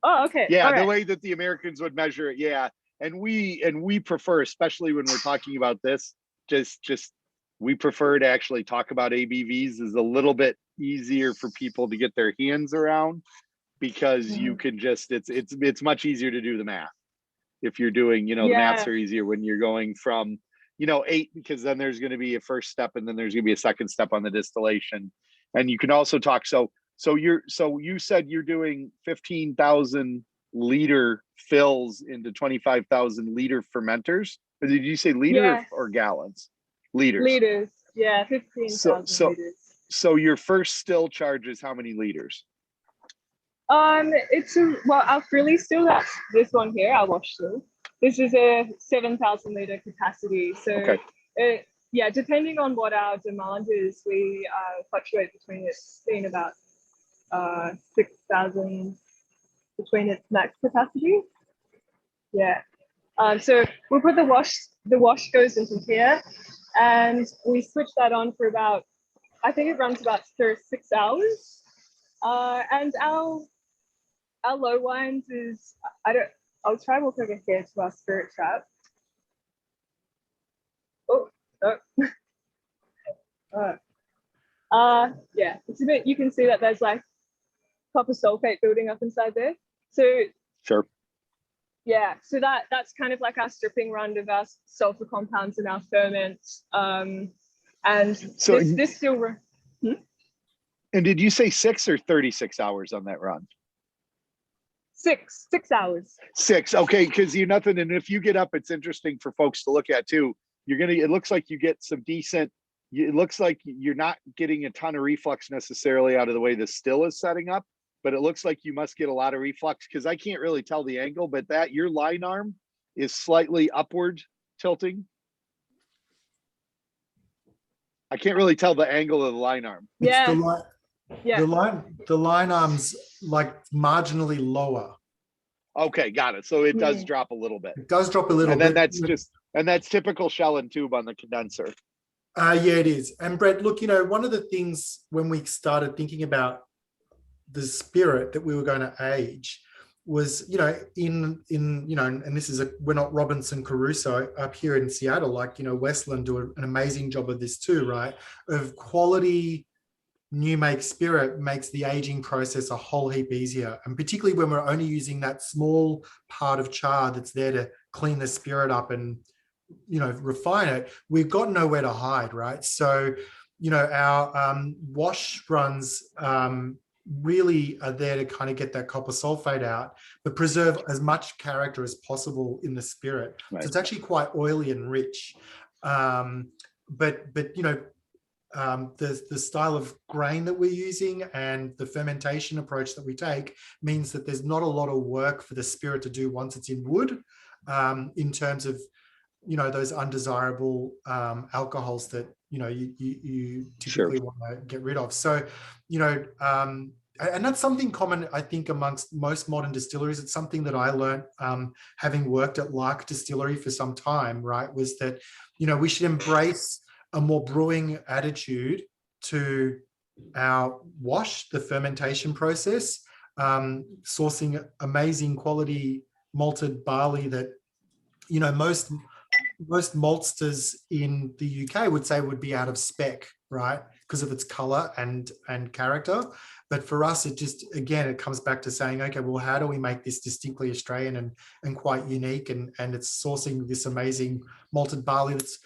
Oh, okay. Yeah, the way that the Americans would measure it, yeah. And we prefer, especially when we're talking about this, just we prefer to actually talk about ABVs. Is a little bit easier for people to get their hands around, because you can just it's much easier to do the math. If you're doing, the maths are easier when you're going from 8, because then there's going to be a first step, and then there's going to be a second step on the distillation. And you can also talk, so you said you're doing 15,000 liter fills into 25,000 liter fermenters. Or did you say liter or gallons? Liters. Yeah, 15,000 liters. So your first still charge is how many liters? It's our frilly still, that's this one here, our wash still. This is a 7,000 liter capacity. So depending on what our demand is, we fluctuate between it's being about 6,000 between its max capacity. Yeah. So we'll put the wash goes into here, and we switch that on for about, I think it runs about 6 hours. And our low wines is, I'll try walk over here to our spirit trap. Yeah, it's a bit, you can see that there's like copper sulfate building up inside there. So Sure. yeah, so that's kind of like our stripping run of our sulfur compounds and our ferments. And So this still. And did you say 6 or 36 hours on that run? 6 hours. 6. Okay, because you nothing. And if you get up, it's interesting for folks to look at too. It looks like you get some decent. It looks like you're not getting a ton of reflux necessarily out of the way the still is setting up, but it looks like you must get a lot of reflux because I can't really tell the angle, but that your line arm is slightly upward tilting. I can't really tell the angle of the line arm. Yeah. The line arm's like marginally lower. Okay, got it. So it does drop a little bit. It does drop a little and bit. Then that's typical shell and tube on the condenser. Yeah, it is. And Brett, look, one of the things when we started thinking about the spirit that we were going to age was, and this is we're not Robinson Crusoe up here in Seattle, like, Westland do an amazing job of this too, right? Of quality new make spirit makes the aging process a whole heap easier. And particularly when we're only using that small part of char that's there to clean the spirit up and, refine it, we've got nowhere to hide, right? So, our wash runs really are there to kind of get that copper sulfate out, but preserve as much character as possible in the spirit. Right. So it's actually quite oily and rich. But the style of grain that we're using and the fermentation approach that we take means that there's not a lot of work for the spirit to do once it's in wood, in terms of those undesirable alcohols that you typically want to get rid of. So and that's something common, I think, amongst most modern distilleries. It's something that I learned having worked at Lark Distillery for some time, right, was that we should embrace a more brewing attitude to our wash, the fermentation process, sourcing amazing quality malted barley that most maltsters in the UK would say would be out of spec, right, because of its color and character. But for us, it comes back to saying, okay, well, how do we make this distinctly Australian and quite unique? And it's sourcing this amazing malted barley that's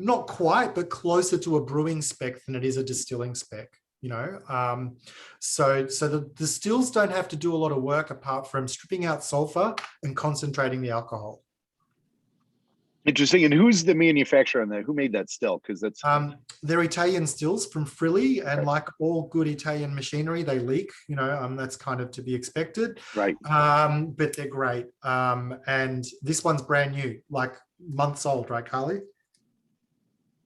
not quite, but closer to a brewing spec than it is a distilling spec, So the stills don't have to do a lot of work apart from stripping out sulfur and concentrating the alcohol. Interesting. And who's the manufacturer on that? Who made that still? Because that's they're Italian stills from Frilli, and like all good Italian machinery, they leak. That's kind of to be expected. Right. But they're great. And this one's brand new, like months old, right, Carly?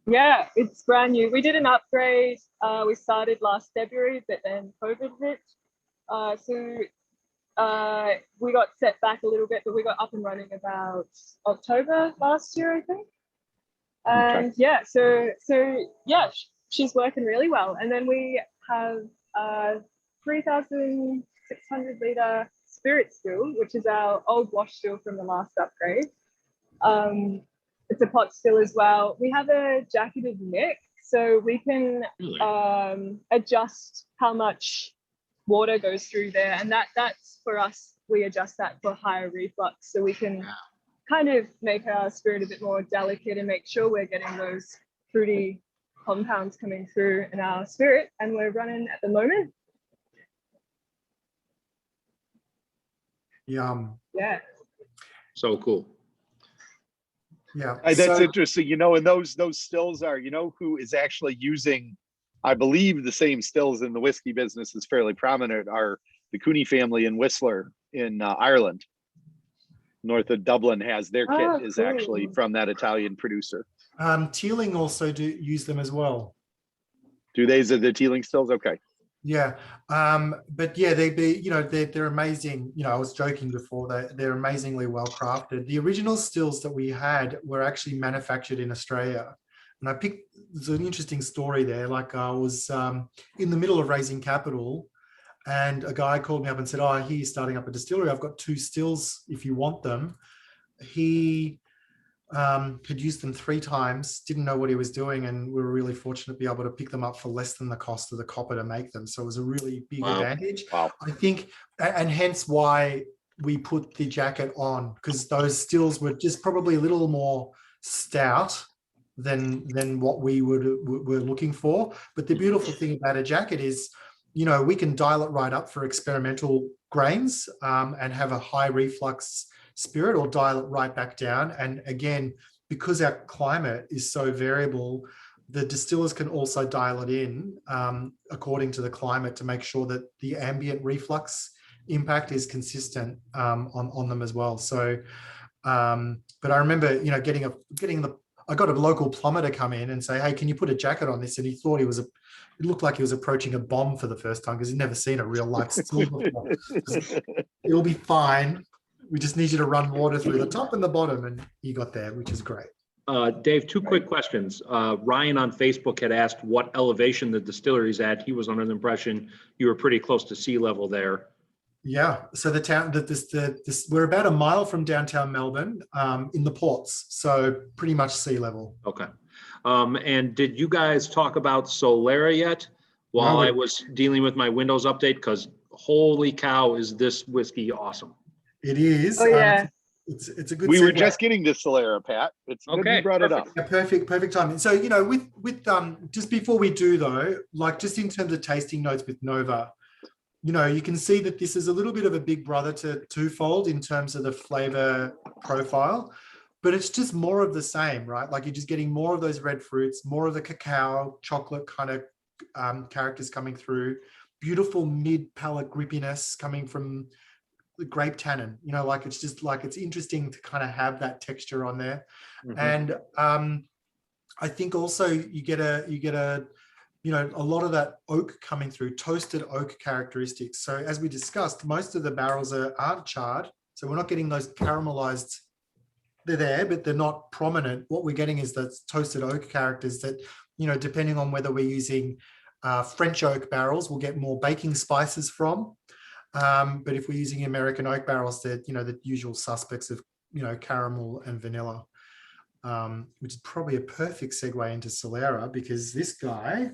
Yeah, it's brand new. We did an upgrade. We started last February, but then COVID hit. We got set back a little bit, but we got up and running about October last year, I think. And she's working really well. And then we have 3,600 litre spirit still, which is our old wash still from the last upgrade. It's a pot still as well. We have a jacketed neck, so we can adjust how much water goes through there, and that's for us. We adjust that for higher reflux, so we can kind of make our spirit a bit more delicate and make sure we're getting those fruity compounds coming through in our spirit. And we're running at the moment. Yum. Yeah. So cool. Yeah, that's interesting. And those stills are, who is actually using, I believe, the same stills in the whiskey business is fairly prominent, are the Cooney family in Whistler in Ireland. North of Dublin has their kit is actually from that Italian producer. Teeling also do use them as well. Do they? Is it the Teeling stills? Okay. Yeah, but yeah, they're amazing. I was joking before, they're amazingly well crafted. The original stills that we had were actually manufactured in Australia, and there's an interesting story there. Like, I was in the middle of raising capital, and a guy called me up and said, "Oh, I hear you're starting up a distillery. I've got 2 stills if you want them." He had used them 3 times, didn't know what he was doing, and we were really fortunate to be able to pick them up for less than the cost of the copper to make them. So it was a really big advantage. Wow. I think, and hence why we put the jacket on, because those stills were just probably a little more stout than what we were looking for. But the beautiful thing about a jacket is, you know, we can dial it right up for experimental grains and have a high reflux spirit, or dial it right back down. And again, because our climate is so variable, the distillers can also dial it in according to the climate to make sure that the ambient reflux impact is consistent on them as well. So, but I remember, you know, I got a local plumber to come in and say, hey, can you put a jacket on this? And he thought it looked like he was approaching a bomb for the first time, because he'd never seen a real life still before. It'll be fine. We just need you to run water through the top and the bottom. And he got there, which is great. Dave, 2 quick questions. Ryan on Facebook had asked what elevation the distillery's at. He was under the impression you were pretty close to sea level there. Yeah. So the town we're about a mile from downtown Melbourne, in the ports. So pretty much sea level. Okay. And did you guys talk about Solera yet while I was dealing with my Windows update? Because holy cow, is this whiskey awesome. It is. Oh, yeah. It's a good. We segue. were just getting to Solera, Pat. It's good you brought it up. Yeah, perfect timing. So, you know, with just before we do though, like just in terms of tasting notes with Nova, you know, you can see that this is a little bit of a big brother to Twofold in terms of the flavor profile, but it's just more of the same, right? Like you're just getting more of those red fruits, more of the cacao, chocolate kind of characters coming through, beautiful mid-palate grippiness coming from the grape tannin, you know, like it's just like, it's interesting to kind of have that texture on there. Mm-hmm. And I think also you get a, you know, a lot of that oak coming through, toasted oak characteristics. So as we discussed, most of the barrels aren't charred. So we're not getting those caramelized, they're there, but they're not prominent. What we're getting is those toasted oak characters that, you know, depending on whether we're using French oak barrels, we'll get more baking spices from. But if we're using American oak barrels, they're, you know, the usual suspects of, you know, caramel and vanilla, which is probably a perfect segue into Solera, because this guy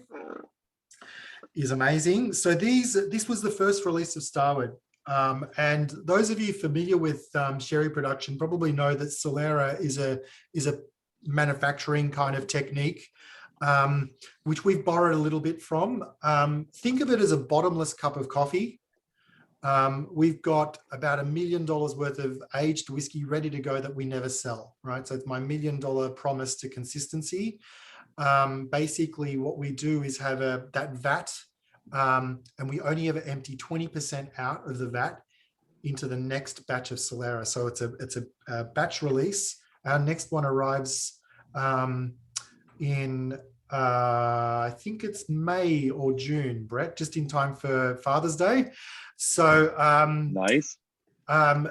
is amazing. So this was the first release of Starward. And those of you familiar with sherry production probably know that Solera is a manufacturing kind of technique, which we've borrowed a little bit from. Think of it as a bottomless cup of coffee. We've got about $1 million worth of aged whiskey ready to go that we never sell, right? So it's my $1 million promise to consistency. Basically what we do is have that vat, and we only ever empty 20% out of the vat into the next batch of Solera. So it's a batch release. Our next one arrives in I think it's May or June, Brett, just in time for Father's Day. So nice.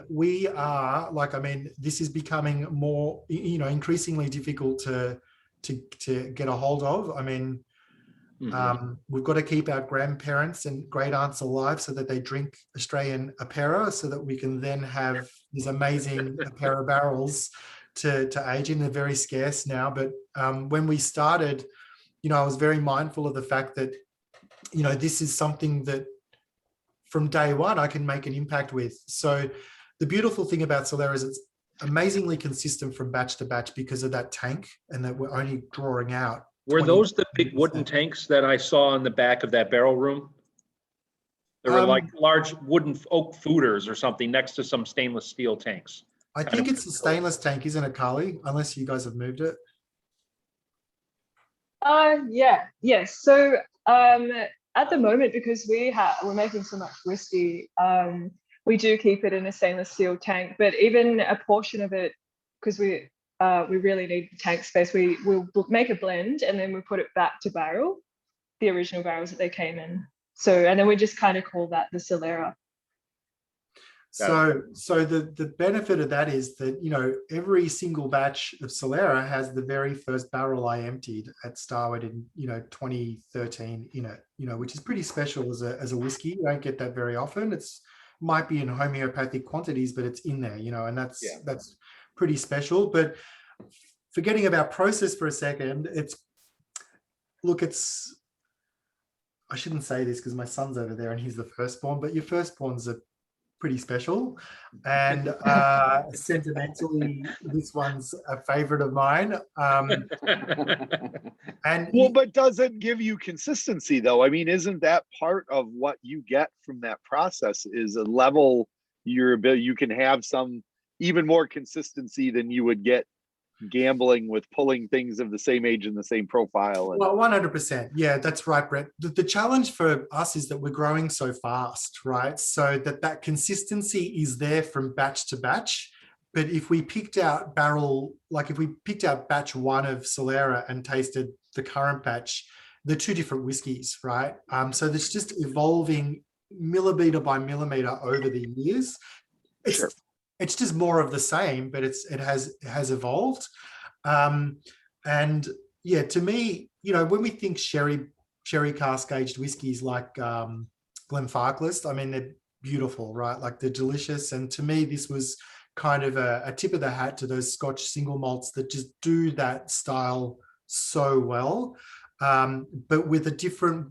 We are like, I mean, this is becoming more, you know, increasingly difficult to get a hold of. I mean, we've got to keep our grandparents and great aunts alive so that they drink Australian Apera, so that we can then have these amazing Apera barrels to age in. They're very scarce now, but when we started, you know, I was very mindful of the fact that, you know, this is something that from day one I can make an impact with. So the beautiful thing about Solera is it's amazingly consistent from batch to batch because of that tank, and that we're only drawing out. Were those the big wooden tanks that I saw in the back of that barrel room? There were like large wooden oak fooders or something next to some stainless steel tanks. I think it's a stainless tank, isn't it, Carly? Unless you guys have moved it. Yes. So at the moment, because we're making so much whiskey, we do keep it in a stainless steel tank. But even a portion of it, because we really need the tank space, we'll make a blend and then we put it back to barrel, the original barrels that they came in. So, and then we just kind of call that the Solera. So the benefit of that is that, you know, every single batch of Solera has the very first barrel I emptied at Starward in, you know, 2013 in it, you know, which is pretty special as a whiskey. You don't get that very often. It's might be in homeopathic quantities, but it's in there, you know, and that's pretty special. But forgetting about process for a second, I shouldn't say this because my son's over there and he's the firstborn, but your firstborns are pretty special. And sentimentally, this one's a favorite of mine. And Well, but does it give you consistency though? I mean, isn't that part of what you get from that process is a level you can have some even more consistency than you would get gambling with pulling things of the same age and the same profile. And... Well, 100%. Yeah, that's right, Brett. The challenge for us is that we're growing so fast, right? So that consistency is there from batch to batch. But if we picked out batch one of Solera and tasted the current batch, they're two different whiskies, right? So it's just evolving millimeter by millimeter over the years. It's just more of the same, but it has evolved. And yeah, to me, when we think sherry cask aged whiskies like Glenfarclas, I mean, they're beautiful, right? Like they're delicious. And to me, this was kind of a tip of the hat to those Scotch single malts that just do that style so well, but with a different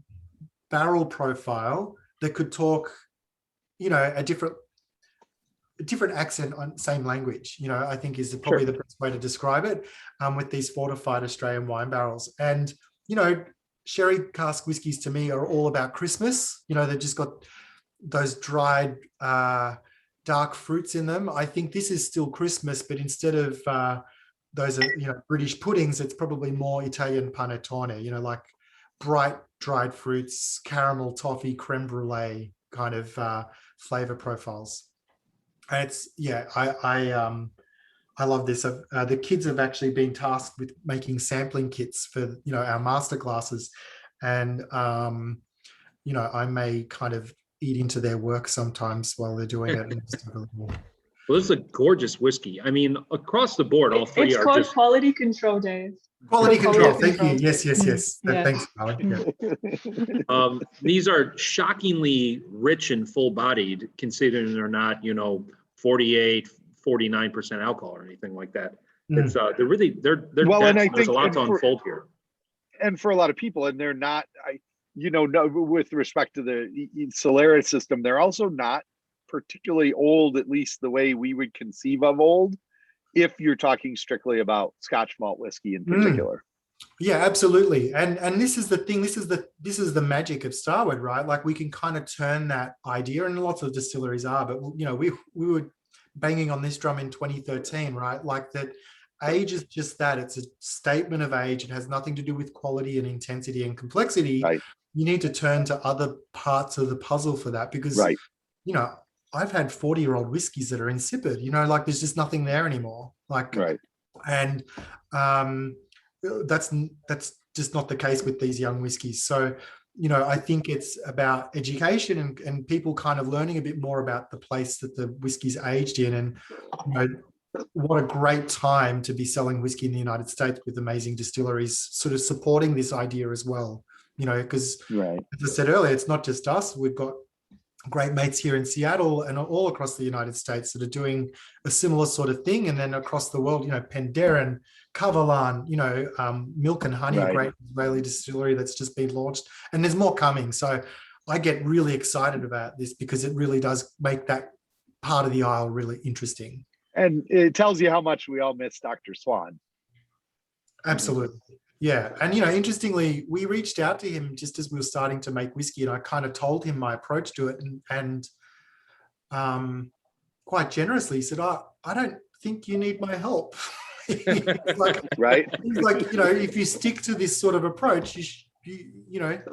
barrel profile that could talk, a different accent on same language, I think is probably the best way to describe it, with these fortified Australian wine barrels. And, sherry cask whiskies to me are all about Christmas. They've just got those dried dark fruits in them. I think this is still Christmas, but instead of those British puddings, it's probably more Italian panettone, like bright dried fruits, caramel, toffee, creme brulee kind of flavor profiles. And I love this. The kids have actually been tasked with making sampling kits for our master classes, and I may kind of eat into their work sometimes while they're doing it. Well, this is a gorgeous whiskey. I mean, across the board, all three it's are called just quality control, Dave. Quality control. Thank you. control. Yes. Yeah. Thanks, Alan. Yeah. These are shockingly rich and full-bodied, considering they're not, 48, 49% alcohol or anything like that. It's they're well, and I there's think a lot to unfold here. And for a lot of people, and they're not, with respect to the Solera system, they're also not particularly old, at least the way we would conceive of old, if you're talking strictly about Scotch malt whiskey in particular. Yeah, absolutely. And this is the thing, this is the magic of Starward, right? Like we can kind of turn that idea, and lots of distilleries are, but we were banging on this drum in 2013, right? Like that age is just that. It's a statement of age. It has nothing to do with quality and intensity and complexity. Right. You need to turn to other parts of the puzzle for that, because, I've had 40-year-old whiskeys that are insipid, like there's just nothing there anymore. Like, right. And that's just not the case with these young whiskeys. So, I think it's about education and people kind of learning a bit more about the place that the whiskey's aged in, and, what a great time to be selling whiskey in the United States with amazing distilleries sort of supporting this idea as well, because as I said earlier, it's not just us. We've got great mates here in Seattle and all across the United States that are doing a similar sort of thing. And then across the world, Penderyn, Kavalan, Milk and Honey, a great Israeli distillery that's just been launched. And there's more coming. So I get really excited about this because it really does make that part of the aisle really interesting. And it tells you how much we all miss Dr. Swan. Absolutely. Yeah. And, interestingly, we reached out to him just as we were starting to make whiskey, and I kind of told him my approach to it, and quite generously said, I don't think you need my help. He's like, if you stick to this sort of approach, you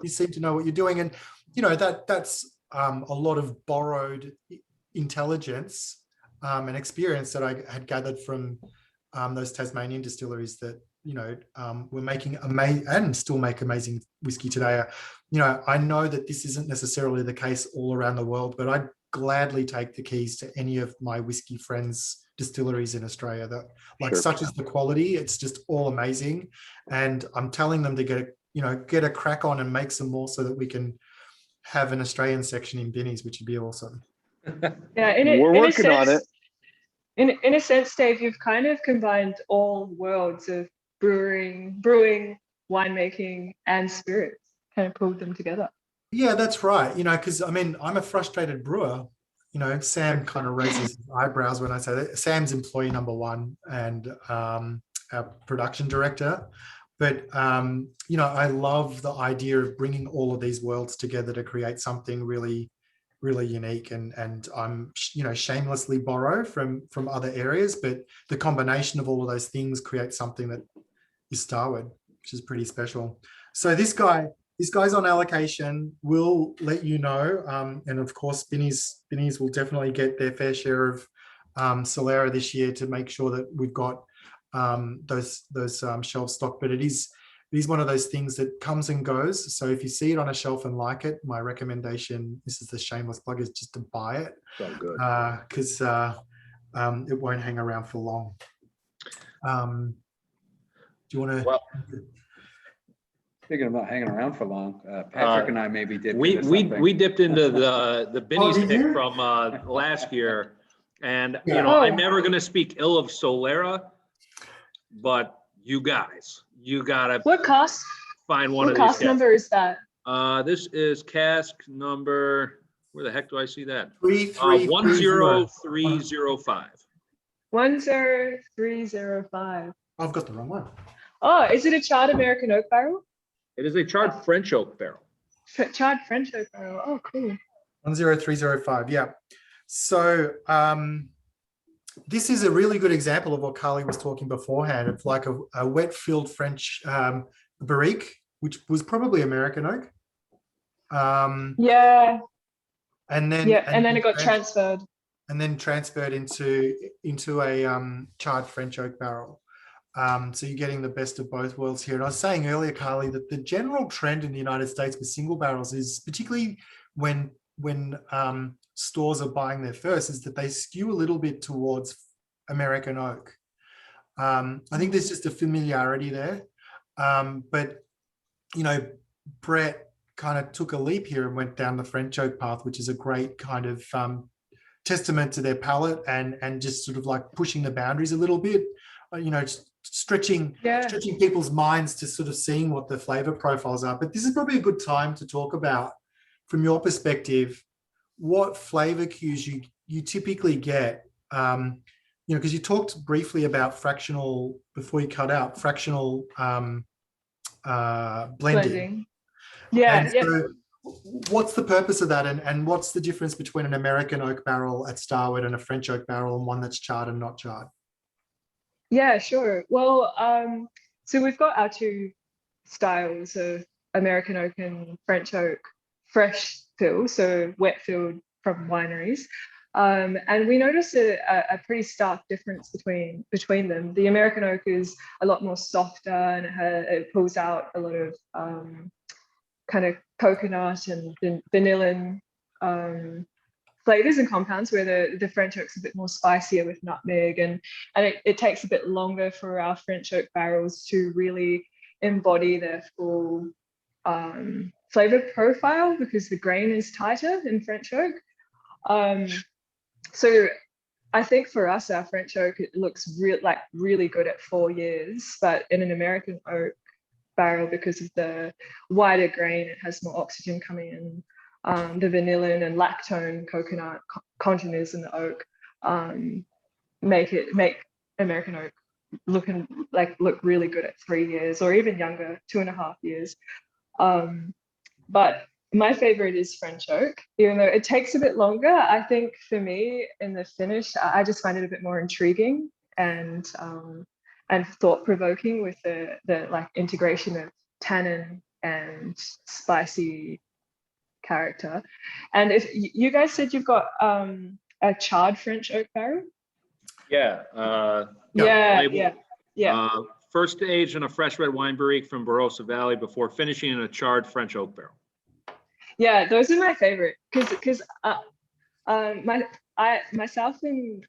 seem to know what you're doing. And, that's a lot of borrowed intelligence and experience that I had gathered from those Tasmanian distilleries that, were making and still make amazing whiskey today. I know that this isn't necessarily the case all around the world, but I'd gladly take the keys to any of my whiskey friends' distilleries in Australia that such as the quality, it's just all amazing. And I'm telling them to get a crack on and make some more so that we can have an Australian section in Binnies, which would be awesome. Yeah, we're working on it. in a sense, Dave, you've kind of combined all worlds of brewing, winemaking, and spirits, kind of pulled them together. Yeah, that's right. Because I mean, I'm a frustrated brewer. Sam kind of raises his eyebrows when I say that. Sam's employee number one and our production director. But, I love the idea of bringing all of these worlds together to create something really, really unique. And I'm, shamelessly borrow from other areas, but the combination of all of those things creates something that is Starward, which is pretty special. So this guy's on allocation. We'll let you know. And of course, Binnies will definitely get their fair share of Solera this year to make sure that we've got those shelf stock. But it is one of those things that comes and goes. So if you see it on a shelf and like it, my recommendation, this is the shameless plug, is just to buy it. So good. Because it won't hang around for long. Do you want to? Well, Speaking about hanging around for long, Patrick and I maybe did. we dipped into the Binny's did pick you? from last year, and Yeah. I'm never going to speak ill of Solera, but you guys, you gotta What cask? find one What of these. cask number is that? This is cask number. Where the heck do I see that? 10305. 10305. I've got the wrong one. Oh, is it a charred American oak barrel? It is a charred French oak barrel. Charred French oak barrel. Oh, cool. 10305. Yeah. So this is a really good example of what Carly was talking beforehand. It's like a wet-filled French barrique, which was probably American oak. Yeah. And then it got transferred. And then transferred into a charred French oak barrel. So you're getting the best of both worlds here. And I was saying earlier, Carly, that the general trend in the United States with single barrels is, particularly when stores are buying their first, is that they skew a little bit towards American oak. I think there's just a familiarity there. But, Brett kind of took a leap here and went down the French oak path, which is a great kind of testament to their palate and just sort of like pushing the boundaries a little bit, stretching people's minds to sort of seeing what the flavor profiles are. But this is probably a good time to talk about, from your perspective, what flavor cues you typically get. Because you talked briefly about fractional, before you cut out, fractional blending. Yeah. So what's the purpose of that, and what's the difference between an American oak barrel at Starward and a French oak barrel, and one that's charred and not charred? Yeah, sure. Well, so we've got our two styles of American oak and French oak fresh fill, so wet filled from wineries. And we notice a pretty stark difference between them. The American oak is a lot more softer, and it pulls out a lot of kind of coconut and vanillin flavors and compounds, where the French oak's a bit more spicier with nutmeg, and it takes a bit longer for our French oak barrels to really embody their full flavor profile, because the grain is tighter in French oak. So I think for us, our French oak, it looks really good at 4 years, but in an American oak barrel, because of the wider grain, it has more oxygen coming in. The vanillin and lactone coconut congeners in the oak make American oak look really good at 3 years, or even younger, 2.5 years. But my favorite is French oak, even though it takes a bit longer. I think for me, in the finish, I just find it a bit more intriguing and thought-provoking with the like integration of tannin and spicy character. And if you guys said you've got a charred French oak barrel. Yeah. Yeah. First aged in a fresh red wine barrique from Barossa Valley before finishing in a charred French oak barrel. Yeah, those are my favorite, because myself and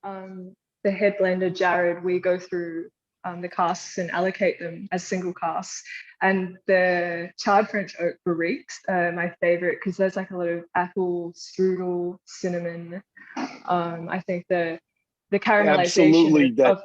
the head blender Jared, we go through the casks and allocate them as single casks. And the charred French oak barriques are my favorite, because there's like a lot of apple, strudel, cinnamon. I think the the caramelization Absolutely, of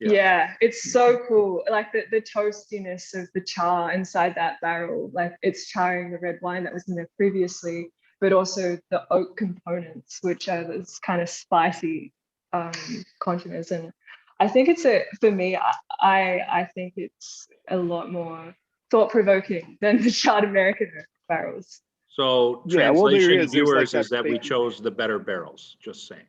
Yeah. yeah, it's so cool. Like the toastiness of the char inside that barrel, like it's charring the red wine that was in there previously, but also the oak components, which are this kind of spicy congeners. And I think for me, I think it's a lot more thought-provoking than the charred American oak barrels. So Yeah, well, there translation is. There's like viewers that is that we thing. chose the better barrels, just saying.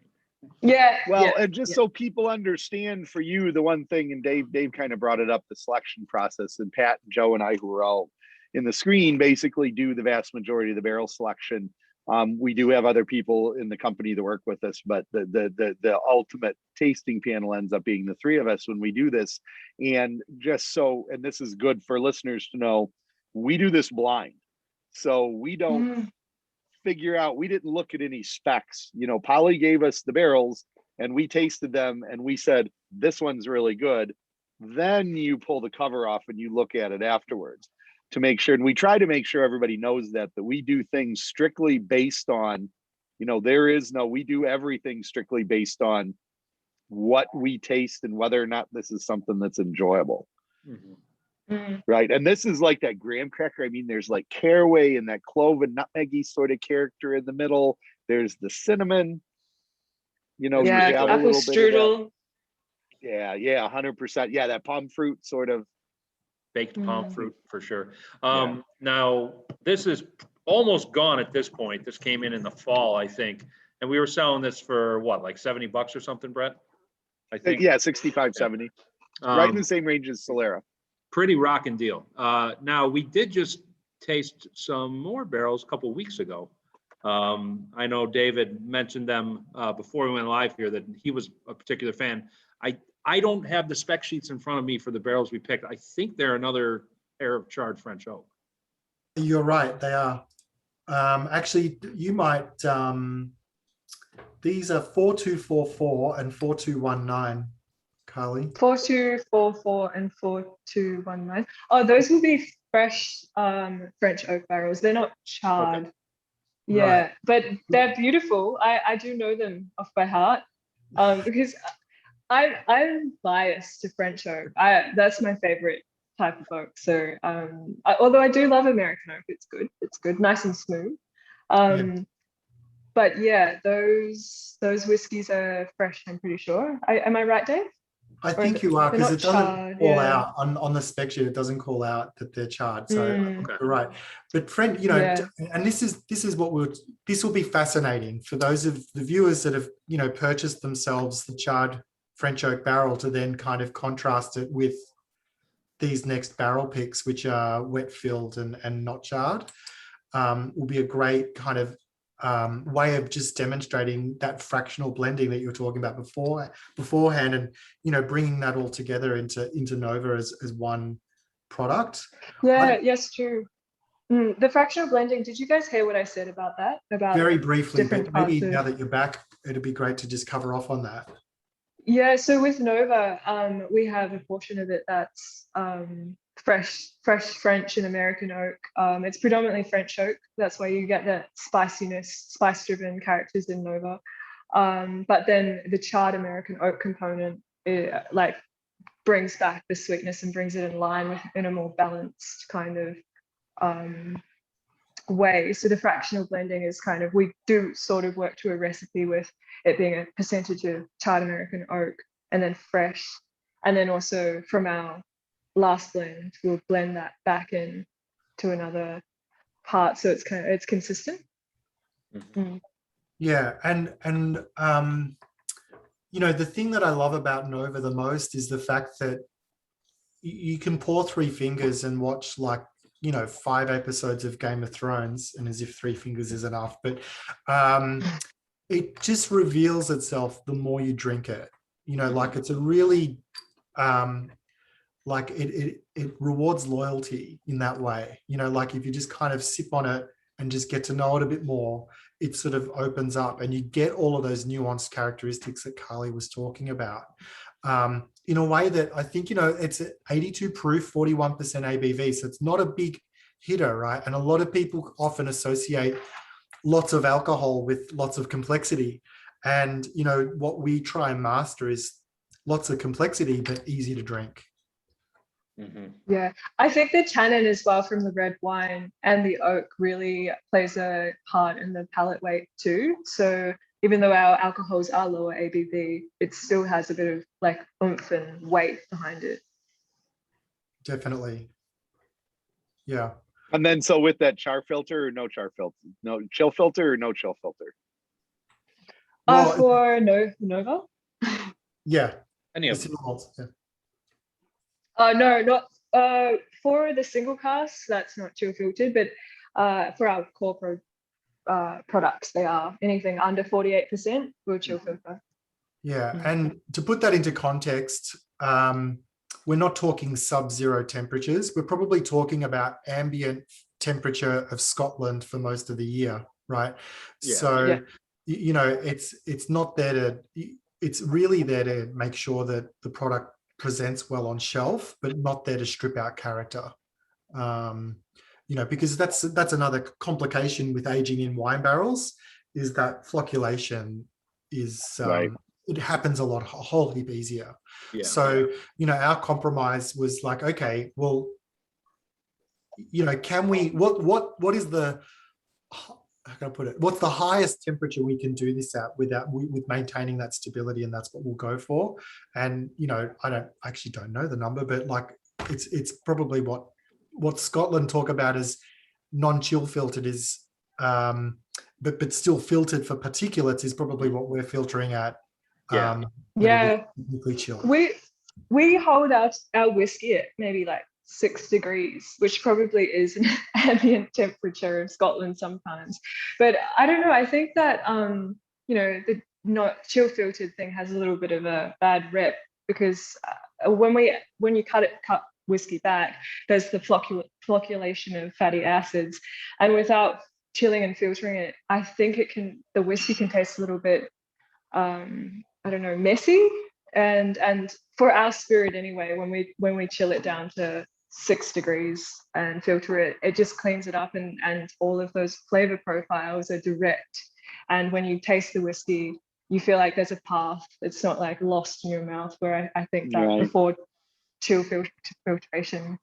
Yeah. Well, yeah, and just so people understand, for you, the one thing, and Dave kind of brought it up, the selection process, and Pat and Joe and I, who are all in the screen, basically do the vast majority of the barrel selection. We do have other people in the company that work with us, but the ultimate tasting panel ends up being the three of us when we do this. And just so, and this is good for listeners to know, we do this blind. So we don't figure out, we didn't look at any specs. You know, Polly gave us the barrels and we tasted them and we said, this one's really good. Then you pull the cover off and you look at it afterwards to make sure. And we try to make sure everybody knows that we do things strictly based on, you know, we do everything strictly based on what we taste and whether or not this is something that's enjoyable. Mhm. Right. And this is like that graham cracker. I mean, there's like caraway and that clove and nutmeggy sort of character in the middle. There's the cinnamon, you know, yeah, you have a apple little bit of strudel. that. Yeah, 100%. Yeah, that palm fruit sort of. Baked palm fruit for sure. Yeah. Now, this is almost gone at this point. This came in the fall, I think. And we were selling this for what, like $70 or something, Brett? I think. Yeah, 65, 70. Right in the same range as Solera. Pretty rocking deal. Now, we did just taste some more barrels a couple weeks ago. I know David mentioned them before we went live here that he was a particular fan. I don't have the spec sheets in front of me for the barrels we picked. I think they're another pair of charred French oak. You're right, they are. Actually, you might, these are 4244 and 4219, Carly. 4244 and 4219. Oh, those will be fresh French oak barrels. They're not charred. Okay. Yeah, Right. but they're beautiful. I do know them off by heart because I'm biased to French oak. That's my favorite type of oak. So although I do love American oak, it's good. It's good, nice and smooth. But yeah, those whiskies are fresh, I'm pretty sure. Am I right, Dave? I think you are, they're because not it doesn't charred, call yeah. out on the spec sheet. It doesn't call out that they're charred. So I think Okay. you're right. But friend, you know, Yeah. and this is what this will be fascinating for those of the viewers that have, you know, purchased themselves the charred French oak barrel to then kind of contrast it with these next barrel picks, which are wet filled and not charred. Will be a great kind of way of just demonstrating that fractional blending that you were talking about beforehand, and, you know, bringing that all together into Nova as one product. Yeah, yes, true. The fractional blending, did you guys hear what I said about that? About Very briefly, different but maybe parts of... now that you're back, it'd be great to just cover off on that. Yeah, so with Nova, we have a portion of it that's fresh French and American oak. It's predominantly French oak. That's why you get that spiciness, spice-driven characters in Nova. But then the charred American oak component, like, brings back the sweetness and brings it in line with, in a more balanced kind of way. So the fractional blending is kind of, we do sort of work to a recipe with it being a percentage of charred American oak and then fresh, and then also from our last blend we'll blend that back in to another part, so it's kind of, it's consistent. Yeah, and you know, the thing that I love about Nova the most is the fact that you can pour three fingers and watch, like, you know, 5 episodes of Game of Thrones, and as if 3 fingers is enough, but it just reveals itself the more you drink it. You know, like, it's a really like it rewards loyalty in that way. You know, like, if you just kind of sip on it and just get to know it a bit more, it sort of opens up and you get all of those nuanced characteristics that Carly was talking about, in a way that I think, you know, it's 82 proof, 41% ABV. So it's not a big hitter, right? And a lot of people often associate lots of alcohol with lots of complexity. And, what we try and master is lots of complexity, but easy to drink. Yeah, I think the tannin as well from the red wine and the oak really plays a part in the palate weight too. So even though our alcohols are lower ABV, it still has a bit of like oomph and weight behind it. Definitely. Yeah. And then, so with that char filter or no char filter, no chill filter or no chill filter? Well, For Nova? yeah. Any The of them. single malts, yeah. No, not for the single cask, that's not chill filtered, but for our core products, they are. Anything under 48% will chill filter. Yeah, and to put that into context, we're not talking sub-zero temperatures. We're probably talking about ambient temperature of Scotland for most of the year, right? Yeah. So, it's not there to, it's really there to make sure that the product presents well on shelf, but not there to strip out character. Because that's another complication with aging in wine barrels, is that flocculation is Right. It happens a whole heap easier. Yeah. So our compromise was like, okay, well, can we, what is the, how can I put it, what's the highest temperature we can do this at with maintaining that stability, and that's what we'll go for. And I actually don't know the number, but like it's probably what Scotland talk about as non-chill filtered is, but still filtered for particulates is probably what we're filtering at. Yeah. Yeah. Chill. We hold our whiskey at maybe like 6 degrees, which probably is an ambient temperature of Scotland sometimes. But I don't know. I think that the not chill filtered thing has a little bit of a bad rep, because when you cut whiskey back, there's the flocculation of fatty acids, and without chilling and filtering it, I think the whiskey can taste a little bit messy. And for our spirit anyway, when we chill it down to 6 degrees and filter it, it just cleans it up, and all of those flavor profiles are direct. And when you taste the whiskey, you feel like there's a path. It's not like lost in your mouth, where I think that before chill filtration.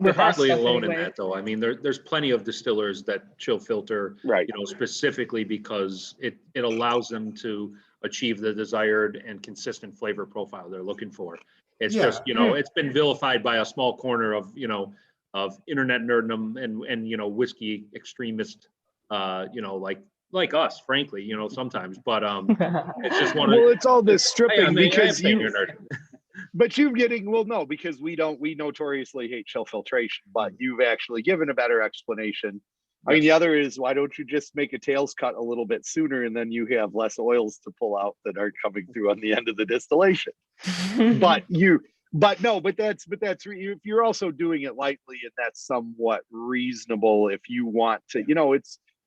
You're hardly alone in that, though. I mean, there's plenty of distillers that chill filter, Right. Specifically because it allows them to achieve the desired and consistent flavor profile they're looking for. It's just, it's been vilified by a small corner of, of internet nerddom and whiskey extremist, like us, frankly, sometimes. But it's just one of. Well, it's all this stripping because because we notoriously hate chill filtration, but you've actually given a better explanation. I mean, the other is, why don't you just make a tails cut a little bit sooner, and then you have less oils to pull out that aren't coming through on the end of the distillation. but that's if you're also doing it lightly, and that's somewhat reasonable if you want to,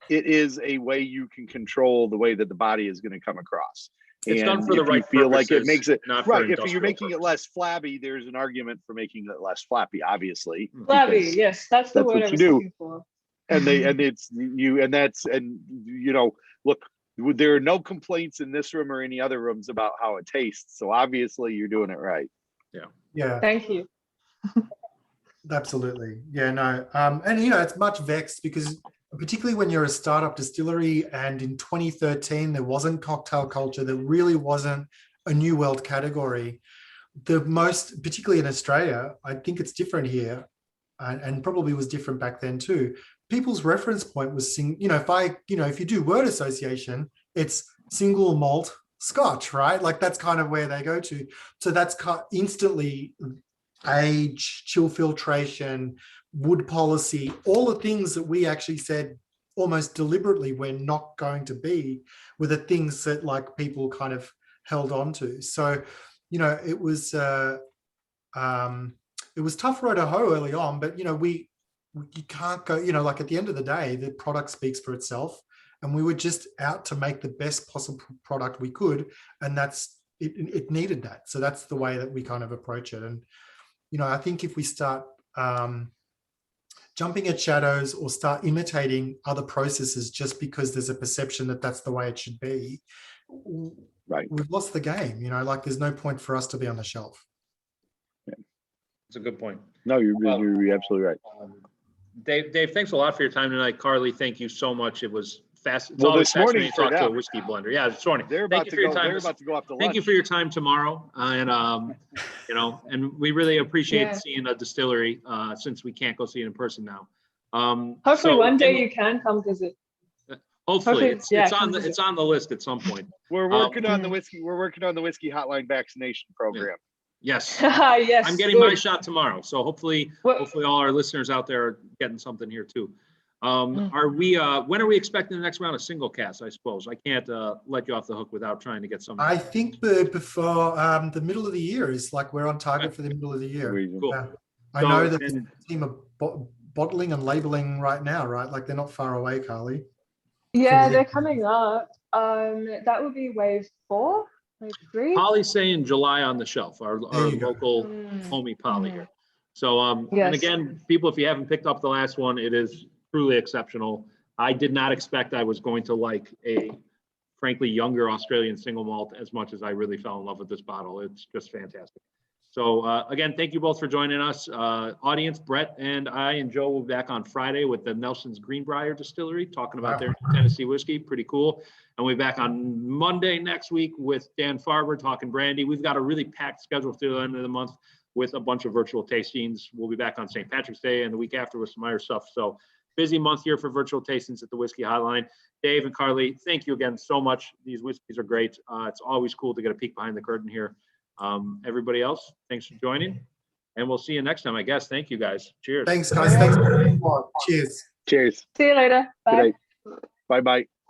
it is a way you can control the way that the body is going to come across. It's and done for the right feel purposes, like it makes it right. If you're making it less flabby, there's an argument for making it less flappy, obviously. Flabby, yes, that's the word I was looking for. And look, there are no complaints in this room or any other rooms about how it tastes. So obviously you're doing it right. Yeah. Thank you. Absolutely. Yeah, no. And it's much vexed because particularly when you're a startup distillery, and in 2013 there wasn't cocktail culture, there really wasn't a new world category. Particularly in Australia, I think it's different here, and probably was different back then too. People's reference point was if you do word association, it's single malt Scotch, right? Like that's kind of where they go to. So that's instantly age, chill filtration, wood policy, all the things that we actually said almost deliberately we're not going to be, were the things that like people kind of held on to. So, it was tough row to hoe early on, but you can't go, like at the end of the day, the product speaks for itself, and we were just out to make the best possible product we could, and that's it needed that. So that's the way that we kind of approach it. And I think if we start jumping at shadows or start imitating other processes just because there's a perception that that's the way it should be, Right. we've lost the game. Like there's no point for us to be on the shelf. It's a good point. No, you're absolutely right. Dave, thanks a lot for your time tonight. Carly, thank you so much. It was fast. It's Well, always this morning fascinating to talk for to a them. whiskey blender. Yeah, this morning. They're Thank about you to for your go. time. They're about to go off to Thank you lunch. for your time tomorrow. And and we really appreciate Yeah. seeing a distillery since we can't go see it in person now. Hopefully So- one day you can come visit. Hopefully, hopefully, yeah, it's on come it's on the list at some point. We're working on the Mhm. whiskey. We're working on the whiskey hotline vaccination program. Yes, Yes. I'm getting my good. shot tomorrow. So hopefully Well, all our listeners out there are getting something here too. Mm. Are we? When are we expecting the next round of single cast? I suppose I can't let you off the hook without trying to get some. I think before the middle of the year is like we're on target for the middle of the year. Cool. Yeah. I So, know that and- the team are bottling and labeling right now, right? Like they're not far away, Carly. yeah, From they're the- coming up. That would be wave 4, wave 3. Polly's saying July on the shelf. Our There you go. local Mm. homie Polly Mhm. here. So and Yes. again, people, if you haven't picked up the last one, it is truly exceptional. I did not expect I was going to like a frankly younger Australian single malt as much as I really fell in love with this bottle. It's just fantastic. So again, thank you both for joining us. Audience, Brett and I and Joe will be back on Friday with the Nelson's Greenbrier Distillery, talking about their Tennessee whiskey. Pretty cool. And we'll be back on Monday next week with Dan Farber talking brandy. We've got a really packed schedule through the end of the month with a bunch of virtual tastings. We'll be back on St. Patrick's Day and the week after with some other stuff. So busy month here for virtual tastings at the Whiskey Hotline. Dave and Carly, thank you again so much. These whiskeys are great. It's always cool to get a peek behind the curtain here. Everybody else, thanks for joining. And we'll see you next time, I guess. Thank you, guys. Cheers. Thanks, guys. Thanks for the support. Cheers. Cheers. See you later. Bye. Good night. Bye-bye.